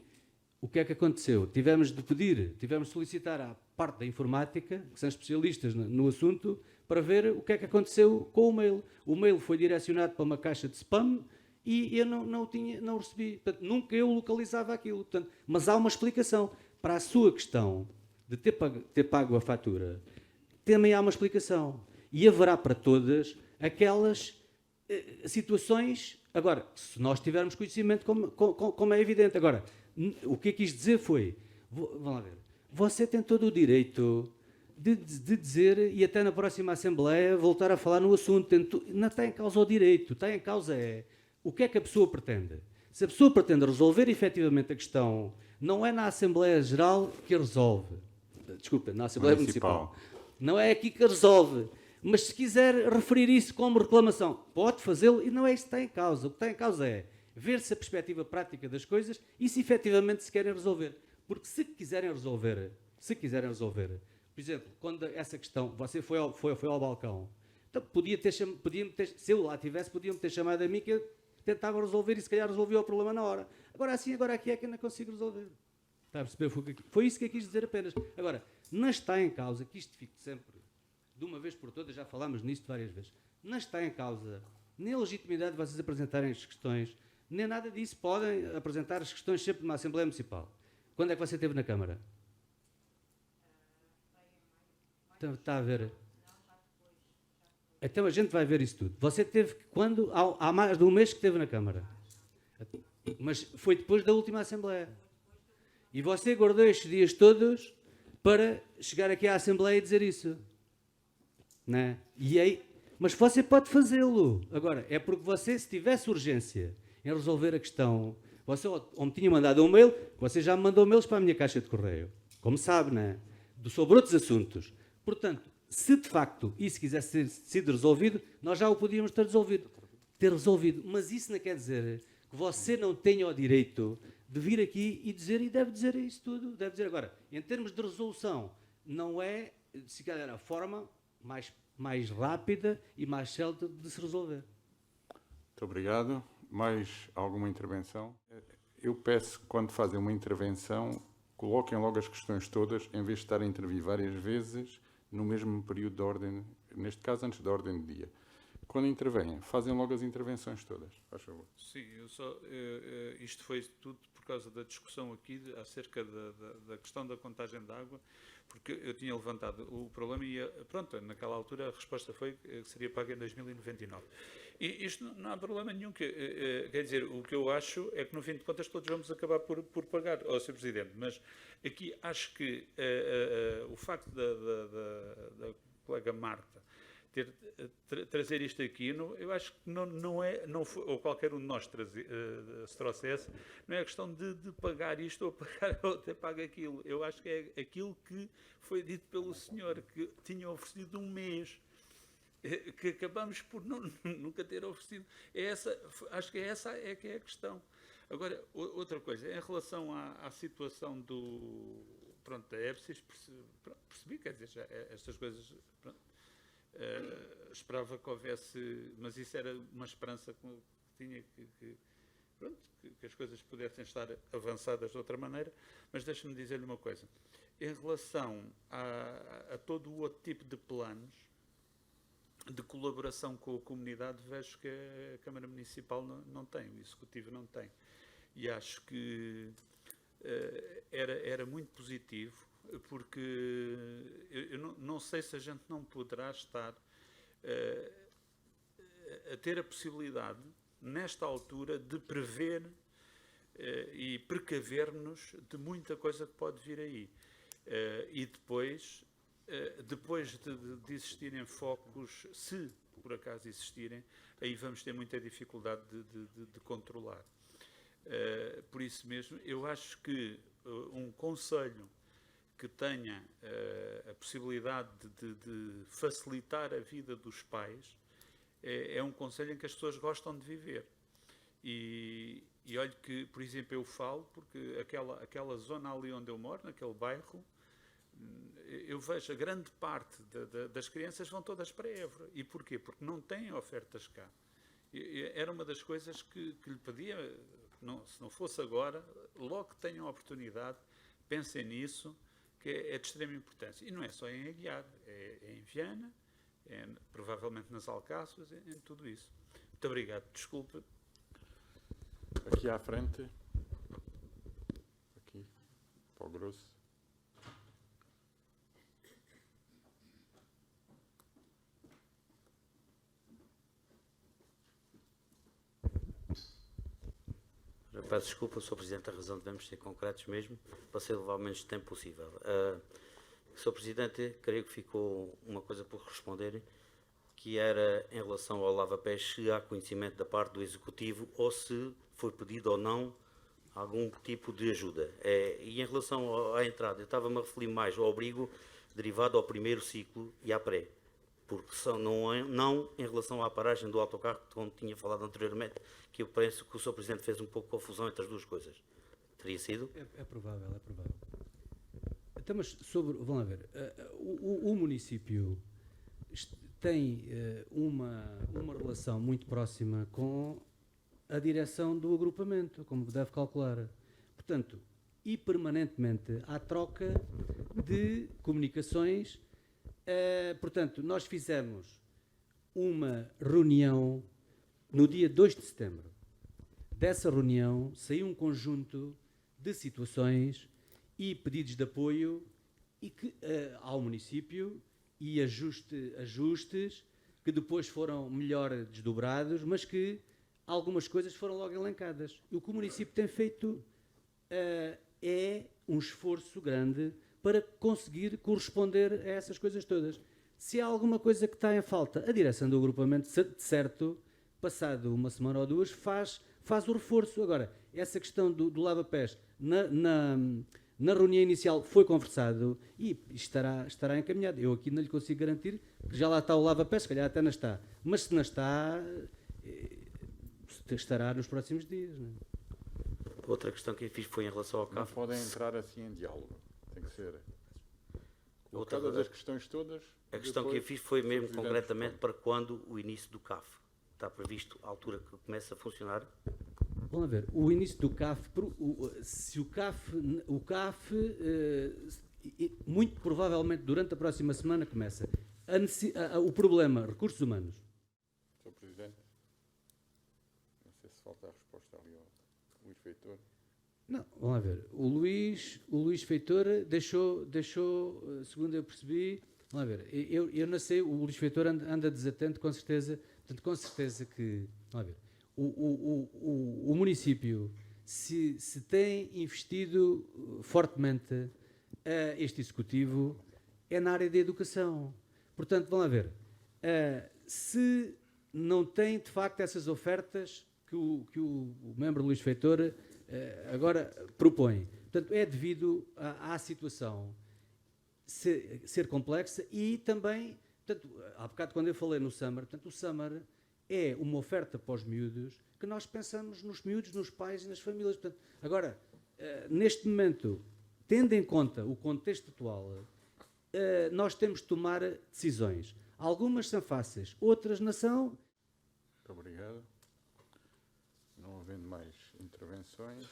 O que é que aconteceu? Tivemos de solicitar à parte da informática, que são especialistas no assunto, para ver o que é que aconteceu com o mail. O mail foi direcionado para uma caixa de spam e eu não o recebi. Portanto, nunca eu localizava aquilo. Portanto, mas há uma explicação. Para a sua questão de ter pago a fatura, também há uma explicação. E haverá para todas aquelas situações. Agora, se nós tivermos conhecimento, como é evidente. Agora, o que eu quis dizer foi, vamos lá ver, você tem todo o direito de dizer, e até na próxima Assembleia, voltar a falar no assunto. Não está em causa o direito, está em causa o que é que a pessoa pretende. Se a pessoa pretende resolver efetivamente a questão, não é na Assembleia Geral que a resolve. Desculpa, na Assembleia Municipal. Não é aqui que a resolve. Mas se quiser referir isso como reclamação, pode fazê-lo, e não é isso que está em causa. O que está em causa é ver-se a perspectiva prática das coisas e se efetivamente se querem resolver. Porque se quiserem resolver, por exemplo, quando essa questão, você foi ao balcão, então se eu lá tivesse, podiam-me ter chamado a mim, que eu tentava resolver e se calhar resolvia o problema na hora. Agora assim, agora aqui é que eu não consigo resolver. Está a perceber? Foi isso que eu quis dizer apenas. Agora, não está em causa que isto fique sempre, de uma vez por todas, já falámos nisto várias vezes, não está em causa nem a legitimidade de vocês apresentarem as questões, nem nada disso. Podem apresentar as questões sempre numa Assembleia Municipal. Quando é que você esteve na Câmara? Então, está a ver? Então a gente vai ver isso tudo. Você teve quando? Há mais de um mês que esteve na Câmara. Mas foi depois da última Assembleia. E você guardou estes dias todos para chegar aqui à Assembleia e dizer isso. Não é? E aí, mas você pode fazê-lo. Agora, é porque você, se tivesse urgência em resolver a questão, você ou me tinha mandado um mail, você já me mandou mails para a minha caixa de correio. Como sabe, não é? Sobre outros assuntos. Portanto, se de facto isso quisesse ter sido resolvido, nós já o podíamos ter resolvido. Mas isso não quer dizer que você não tenha o direito de vir aqui e dizer, e deve dizer isso tudo. Deve dizer agora, em termos de resolução, não é, se calhar, a forma mais rápida e mais célere de se resolver. Muito obrigado. Mais alguma intervenção? Eu peço que, quando fazem uma intervenção, coloquem logo as questões todas, em vez de estar a intervir várias vezes no mesmo período de ordem, neste caso antes da ordem do dia. Quando intervêm, fazem logo as intervenções todas. Faz favor. Sim, isto foi tudo por causa da discussão aqui acerca da questão da contagem de água, porque eu tinha levantado o problema e, pronto, naquela altura a resposta foi que seria paga em 2099. E isto não há problema nenhum. Quer dizer, o que eu acho é que, no fim de contas, todos vamos acabar por pagar, ó Sr. Presidente. Mas aqui acho que o facto da colega Marta trazer isto aqui, eu acho que não foi, ou qualquer um de nós se trouxesse, não é questão de pagar isto ou ter pago aquilo. Eu acho que é aquilo que foi dito pelo senhor, que tinha oferecido um mês, que acabamos por nunca ter oferecido. Acho que essa é que é a questão. Agora, outra coisa, em relação à situação da EPSIS, percebi, quer dizer, estas coisas, pronto, esperava que houvesse, mas isso era uma esperança que tinha, que as coisas pudessem estar avançadas de outra maneira. Mas deixe-me dizer-lhe uma coisa, em relação a todo o outro tipo de planos de colaboração com a comunidade, vejo que a Câmara Municipal não tem, o Executivo não tem, e acho que era muito positivo, porque eu não sei se a gente não poderá estar a ter a possibilidade, nesta altura, de prever e precaver-nos de muita coisa que pode vir aí. E depois de existirem focos, se por acaso existirem, aí vamos ter muita dificuldade de controlar. Por isso mesmo, eu acho que um conselho que tenha a possibilidade de facilitar a vida dos pais é um conselho em que as pessoas gostam de viver. E olho que, por exemplo, eu falo, porque aquela zona ali onde eu moro, naquele bairro, eu vejo a grande parte das crianças vão todas para Évora. E porquê? Porque não têm ofertas cá. Era uma das coisas que lhe pedia, se não fosse agora, logo que tenham a oportunidade, pensem nisso, que é de extrema importância. E não é só em Aguiar, é em Viana, provavelmente nas Alcáçovas, em tudo isso. Muito obrigado. Desculpe. Aqui à frente. Aqui, para o grosso. Eu peço desculpa, Sr. Presidente, a razão devemos ser concretos mesmo, para ser levar o menos tempo possível. Sr. Presidente, creio que ficou uma coisa por responder, que era em relação ao lava-pés, se há conhecimento da parte do Executivo ou se foi pedido ou não algum tipo de ajuda. E em relação à entrada, eu estava-me a referir mais ao abrigo derivado ao primeiro ciclo e à pré, porque não em relação à paragem do autocarro, como tinha falado anteriormente, que eu penso que o Sr. Presidente fez um pouco de confusão entre as duas coisas. Teria sido? É provável, é provável. Então, mas sobre, vamos lá ver, o município tem uma relação muito próxima com a direção do agrupamento, como deve calcular. Portanto, e permanentemente há troca de comunicações. Portanto, nós fizemos uma reunião no dia 2 de setembro. Dessa reunião saiu um conjunto de situações e pedidos de apoio e que, ao município e ajustes que depois foram melhor desdobrados, mas que algumas coisas foram logo elencadas. E o que o município tem feito é um esforço grande para conseguir corresponder a essas coisas todas. Se há alguma coisa que está em falta, a direção do agrupamento, de certo, passado uma semana ou duas, faz o reforço. Agora, essa questão do lava-pés, na reunião inicial foi conversado e estará encaminhado. Eu aqui não lhe consigo garantir que já lá está o lava-pés, se calhar até não está. Mas se não está, estará nos próximos dias. Não é? Outra questão que eu fiz foi em relação ao Não CAF. podem entrar assim em diálogo. Tem que ser. Outra Colocadas as questões todas. A questão que eu fiz foi mesmo concretamente para quando o início do CAF. Está previsto a altura que começa a funcionar? Vamos ver, o início do CAF, se o CAF muito provavelmente durante a próxima semana começa. O problema, recursos humanos. Sr. Presidente, não sei se falta a resposta ali ao Luís Feitor. Não, vamos lá ver. O Luís Feitor deixou, segundo eu percebi, vamos lá ver, eu não sei, o Luís Feitor anda desatento, com certeza, portanto, com certeza que, vamos lá ver, o município, se tem investido fortemente este executivo, é na área da educação. Portanto, vamos lá ver, se não tem, de facto, essas ofertas que o membro Luís Feitor agora propõe. Portanto, é devido à situação ser complexa e também, portanto, há bocado quando eu falei no Summer, portanto, o Summer é uma oferta para os miúdos que nós pensamos nos miúdos, nos pais e nas famílias. Portanto, agora, neste momento, tendo em conta o contexto atual, nós temos de tomar decisões. Algumas são fáceis, outras não são. Muito obrigado. Não havendo mais intervenções,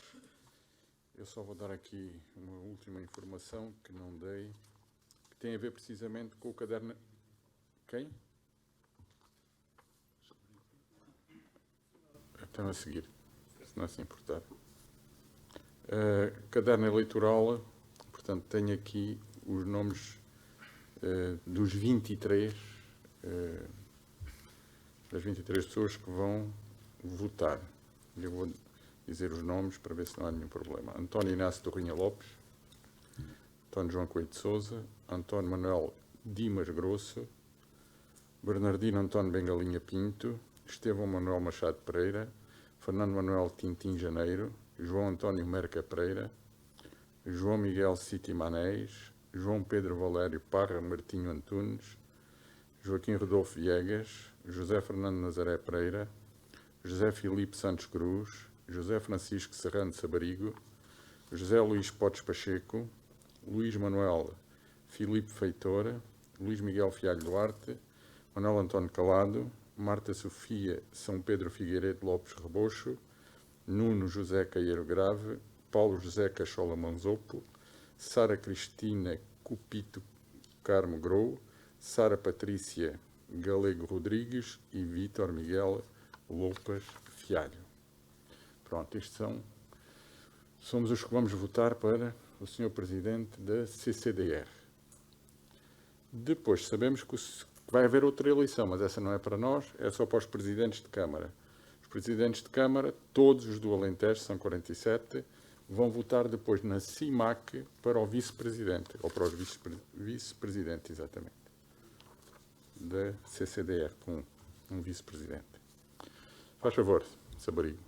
eu só vou dar aqui uma última informação que não dei, que tem a ver precisamente com o caderno. Quem? Então a seguir, se não se importar. Caderno eleitoral, portanto, tenho aqui os nomes dos 23, das 23 pessoas que vão votar. Eu vou dizer os nomes para ver se não há nenhum problema. António Inácio Torrinha Lopes, António João Coelho de Sousa, António Manuel Dimas Grosso, Bernardino António Bengalinha Pinto, Estevão Manuel Machado Pereira, Fernando Manuel Tintim Janeiro, João António Merca Pereira, João Miguel Citi Manés, João Pedro Valério Parra Martinho Antunes, Joaquim Rodolfo Viegas, José Fernando Nazaré Pereira, José Filipe Santos Cruz, José Francisco Serrano Sabarigo, José Luís Potes Pacheco, Luís Manuel Filipe Feitora, Luís Miguel Fialho Duarte, Manuel António Calado, Marta Sofia São Pedro Figueiredo Lopes Rebocho, Nuno José Caeiro Grave, Paulo José Cachola Manzopo, Sara Cristina Cupito Carmo Grou, Sara Patrícia Galego Rodrigues e Vítor Miguel Lopas Fialho. Pronto, estes somos os que vamos votar para o Sr. Presidente da CCDR. Depois sabemos que vai haver outra eleição, mas essa não é para nós, é só para os Presidentes de Câmara. Os Presidentes de Câmara, todos os do Alentejo, são 47, vão votar depois na CIMAC para o Vice-Presidente, ou para os Vice-Presidentes, exatamente, da CCDR, com um Vice-Presidente. Faz favor, Sabarigo.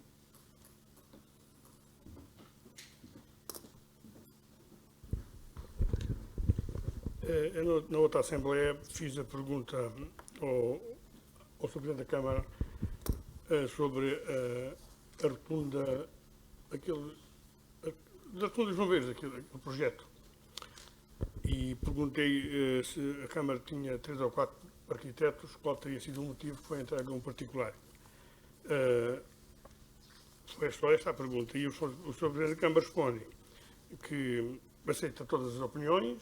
Eu, na outra Assembleia, fiz a pergunta ao Sr. Presidente da Câmara sobre a rotunda, da rotunda dos bombeiros, aquele projeto. E perguntei se a Câmara tinha 3 ou 4 arquitetos, qual teria sido o motivo para a entrega a um particular. Foi só esta a pergunta. E o Sr. Presidente da Câmara responde que aceita todas as opiniões,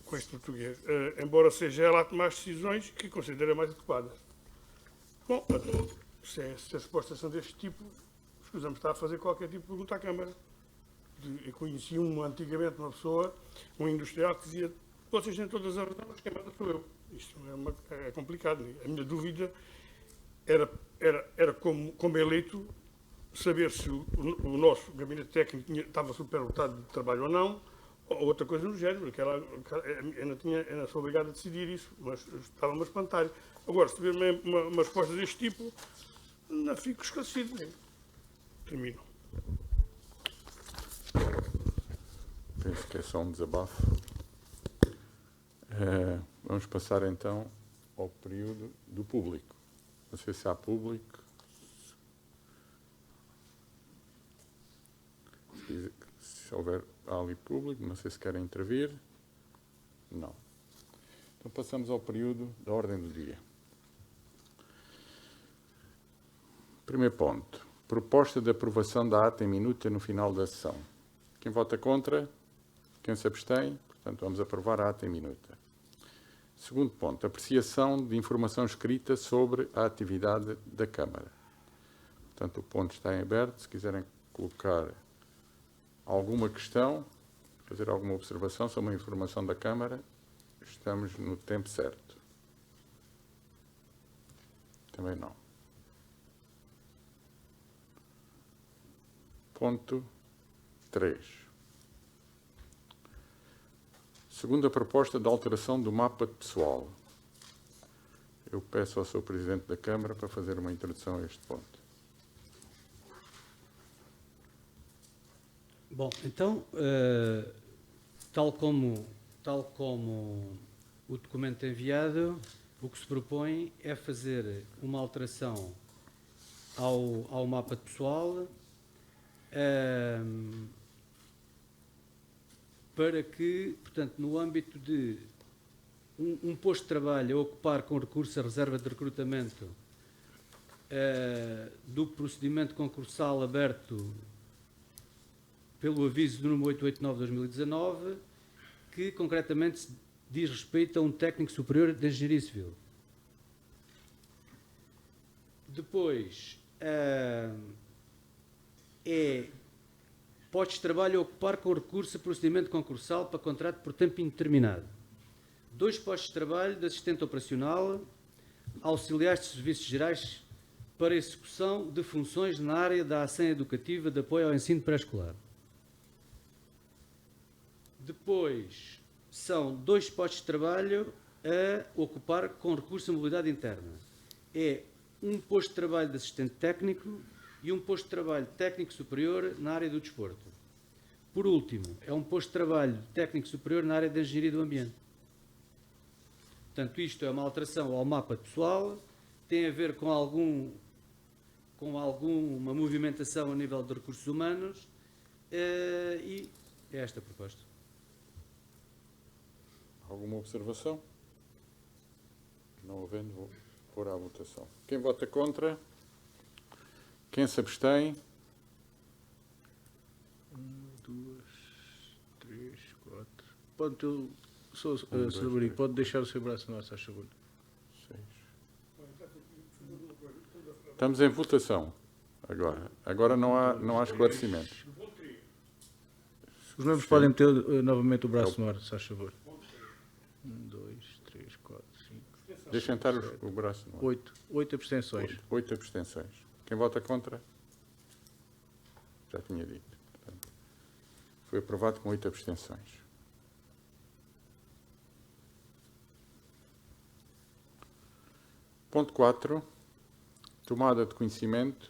com este português, embora seja ela a tomar as decisões que considera mais adequadas. Bom, se as respostas são deste tipo, escusamos estar a fazer qualquer tipo de pergunta à Câmara. Eu conheci antigamente uma pessoa, um industrial, que dizia: vocês têm todas as razões, quem manda sou eu. Isto é complicado. A minha dúvida era como eleito, saber se o nosso gabinete técnico estava superlotado de trabalho ou não, ou outra coisa no género, porque eu não sou obrigado a decidir isso, mas estava-me a espantar. Agora, se tiver uma resposta deste tipo, não fico esclarecido. Termino. Penso que é só um desabafo. Vamos passar então ao período do público. Não sei se há público. Se houver ali público, não sei se querem intervir. Não. Então passamos ao período da ordem do dia. Primeiro ponto. Proposta de aprovação da ata em minuta no final da sessão. Quem vota contra? Quem se abstém? Portanto, vamos aprovar a ata em minuta. Segundo ponto. Apreciação de informação escrita sobre a atividade da Câmara. Portanto, o ponto está em aberto. Se quiserem colocar alguma questão, fazer alguma observação sobre a informação da Câmara, estamos no tempo certo. Também não. Ponto 3. Segunda proposta de alteração do mapa de pessoal. Eu peço ao Sr. Presidente da Câmara para fazer uma introdução a este ponto. Bom, então, tal como o documento enviado, o que se propõe é fazer uma alteração ao mapa de pessoal para que, portanto, no âmbito de um posto de trabalho a ocupar com recurso à reserva de recrutamento do procedimento concursal aberto pelo aviso do número 889/2019, que concretamente diz respeito a um técnico superior de engenharia civil. Depois, postos de trabalho a ocupar com recurso a procedimento concursal para contrato por tempo indeterminado. 2 postos de trabalho de assistente operacional, auxiliares de serviços gerais para execução de funções na área da ação educativa de apoio ao ensino pré-escolar. Depois, são 2 postos de trabalho a ocupar com recurso à mobilidade interna. É um posto de trabalho de assistente técnico e um posto de trabalho técnico superior na área do desporto. Por último, é um posto de trabalho técnico superior na área da engenharia do ambiente. Portanto, isto é uma alteração ao mapa pessoal, tem a ver com alguma movimentação a nível de recursos humanos e é esta a proposta. Alguma observação? Não havendo, vou pôr à votação. Quem vota contra? Quem se abstém? 1, 2, 3, 4. Pode, Sr. Sabarigo, pode deixar o seu braço no ar, se faz favor. 6. Estamos em votação agora. Agora não há esclarecimentos. Os membros podem meter novamente o braço no ar, se faz favor. 1, 2, 3, 4, 5. Deixem entrar o braço no ar. 8 abstenções. 8 abstenções. Quem vota contra? Já tinha dito. Portanto, foi aprovado com 8 abstenções. Ponto 4. Tomada de conhecimento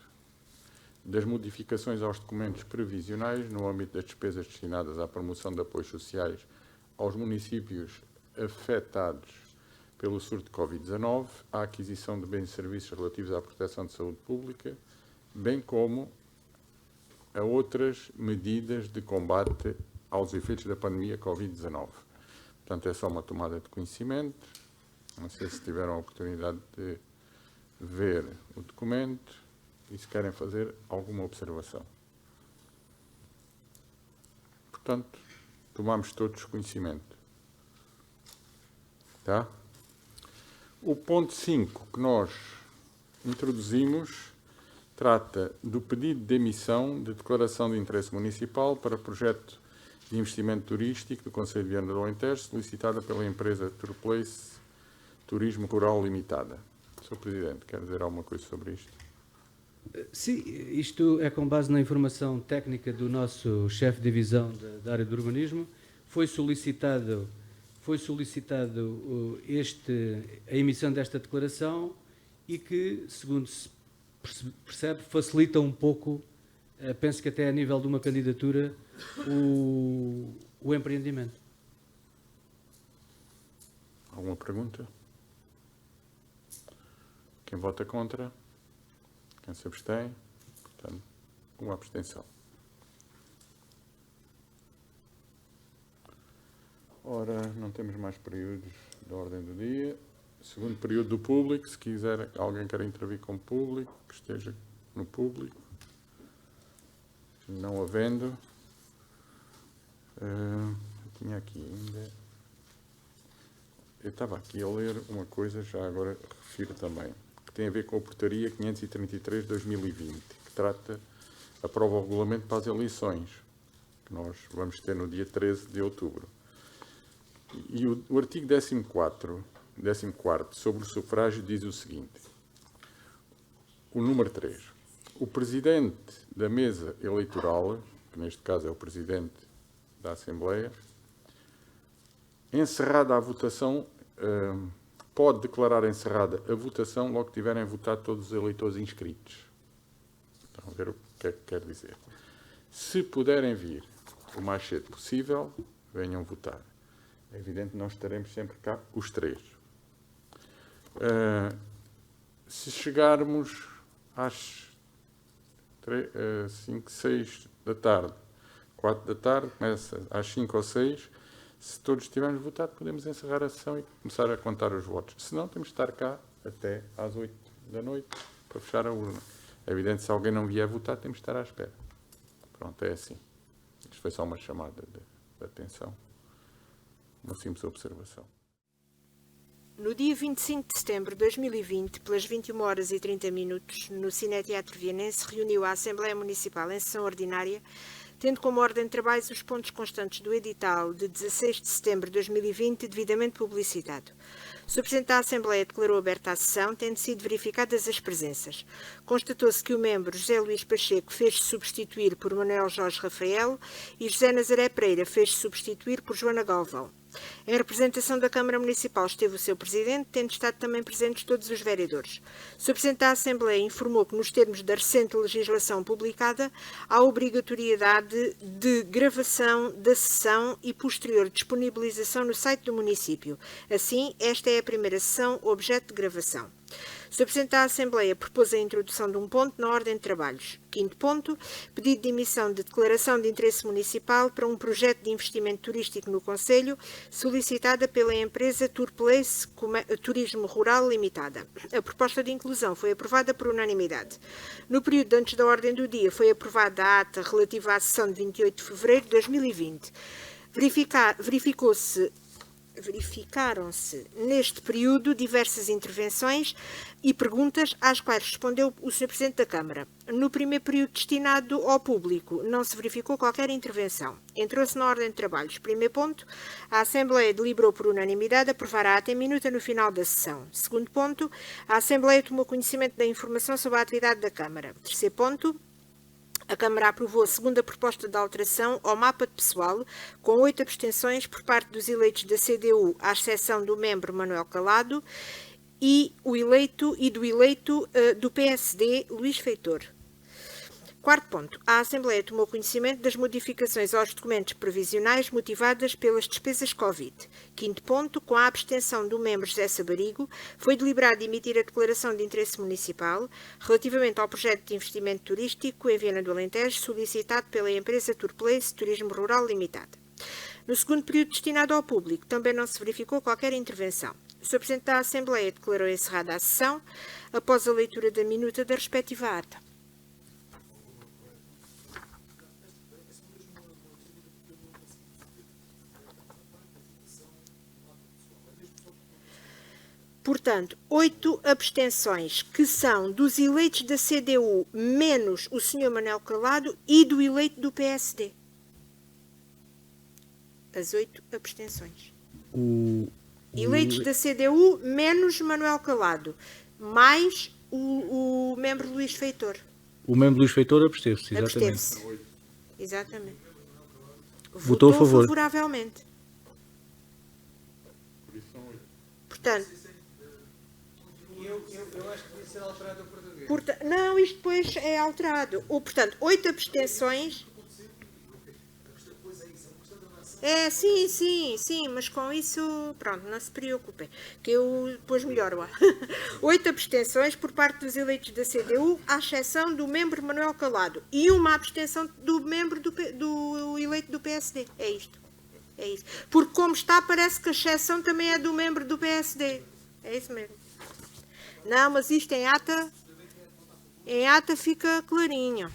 das modificações aos documentos previsionais no âmbito das despesas destinadas à promoção de apoios sociais aos municípios afetados pelo surto de Covid-19, à aquisição de bens e serviços relativos à proteção de saúde pública, bem como a outras medidas de combate aos efeitos da pandemia Covid-19. Portanto, é só uma tomada de conhecimento. Não sei se tiveram a oportunidade de ver o documento e se querem fazer alguma observação. Portanto, tomamos todos conhecimento. Tá? O ponto 5 que nós introduzimos trata do pedido de emissão de declaração de interesse municipal para projeto de investimento turístico do Conselho de Viana do Alentejo, solicitada pela empresa Turplace Turismo Rural Limitada. Sr. Presidente, quer dizer alguma coisa sobre isto? Sim, isto é com base na informação técnica do nosso chefe de divisão da área do urbanismo. Foi solicitado a emissão desta declaração e que, segundo se percebe, facilita um pouco, penso que até a nível de uma candidatura, o empreendimento. Alguma pergunta? Quem vota contra? Quem se abstém? Portanto, uma abstenção. Ora, não temos mais períodos da ordem do dia. Segundo período do público, se quiser, alguém quer intervir com o público, que esteja no público. Não havendo. Eu tinha aqui ainda. Eu estava aqui a ler uma coisa, já agora refiro também, que tem a ver com a portaria 533 de 2020, que trata, aprova o regulamento para as eleições, que nós vamos ter no dia 13 de outubro. E o artigo 14º sobre o sufrágio diz o seguinte, o número 3, o presidente da mesa eleitoral, que neste caso é o presidente da Assembleia, encerrada a votação, pode declarar encerrada a votação logo que tiverem votado todos os eleitores inscritos. Então, a ver o que é que quer dizer. Se puderem vir o mais cedo possível, venham votar. É evidente que nós estaremos sempre cá, os 3. Se chegarmos às 5, 6 da tarde, 4 da tarde, começa às 5 ou 6, se todos tivermos votado, podemos encerrar a sessão e começar a contar os votos. Se não, temos de estar cá até às 8 da noite para fechar a urna. É evidente que se alguém não vier votar, temos de estar à espera. Pronto, é assim. Isto foi só uma chamada de atenção. Uma simples observação. No dia 25 de setembro de 2020, pelas 21h30, no Cineteatro Vianense, reuniu a Assembleia Municipal em sessão ordinária, tendo como ordem de trabalhos os pontos constantes do edital de 16 de setembro de 2020, devidamente publicitado. O Sr. Presidente da Assembleia declarou aberta a sessão, tendo sido verificadas as presenças. Constatou-se que o membro José Luís Pacheco fez-se substituir por Manuel Jorge Rafael e José Nazaré Pereira fez-se substituir por Joana Galvão. Em representação da Câmara Municipal esteve o seu Presidente, tendo estado também presentes todos os vereadores. O Sr. Presidente da Assembleia informou que, nos termos da recente legislação publicada, há obrigatoriedade de gravação da sessão e posterior disponibilização no site do município. Assim, esta é a primeira sessão objeto de gravação. O Sr. Presidente da Assembleia propôs a introdução de um ponto na ordem de trabalhos. Quinto ponto, pedido de emissão de declaração de interesse municipal para um projeto de investimento turístico no Concelho, solicitada pela empresa Tourplace Turismo Rural Limitada. A proposta de inclusão foi aprovada por unanimidade. No período antes da ordem do dia, foi aprovada a ata relativa à sessão de 28 de fevereiro de 2020. Verificaram-se neste período diversas intervenções e perguntas às quais respondeu o Sr. Presidente da Câmara. No primeiro período destinado ao público, não se verificou qualquer intervenção. Entrou-se na ordem de trabalhos. Primeiro ponto, a Assembleia deliberou por unanimidade aprovar a ata em minuta no final da sessão. Segundo ponto, a Assembleia tomou conhecimento da informação sobre a atividade da Câmara. Terceiro ponto, a Câmara aprovou a segunda proposta de alteração ao mapa de pessoal, com 8 abstenções por parte dos eleitos da CDU, à exceção do membro Manuel Calado, e do eleito do PSD, Luís Feitor. Quarto ponto, a Assembleia tomou conhecimento das modificações aos documentos provisionais motivadas pelas despesas Covid. Quinto ponto, com a abstenção do membro José Sabarigo, foi deliberado emitir a declaração de interesse municipal relativamente ao projeto de investimento turístico em Viana do Alentejo, solicitado pela empresa Tourplace Turismo Rural Limitada. No segundo período destinado ao público, também não se verificou qualquer intervenção. O Sr. Presidente da Assembleia declarou encerrada a sessão, após a leitura da minuta da respectiva ata. Portanto, 8 abstenções, que são dos eleitos da CDU, menos o Sr. Manuel Calado e do eleito do PSD. As 8 abstenções. Eleitos da CDU, menos Manuel Calado, mais o membro Luís Feitor. O membro Luís Feitor absteve-se, exatamente. Absteve-se. Exatamente. Votou a favor. Favoravelmente. Portanto, Eu acho que devia ser alterado o português. não, isto depois é alterado. Portanto, 8 abstenções. Sim, mas com isso, pronto, não se preocupem, que eu depois melhoro. 8 abstenções por parte dos eleitos da CDU, à exceção do membro Manuel Calado, e uma abstenção do membro do eleito do PSD. É isto. É isso. Porque como está, parece que a exceção também é do membro do PSD. É isso mesmo. Não, mas isto em ata fica clarinho.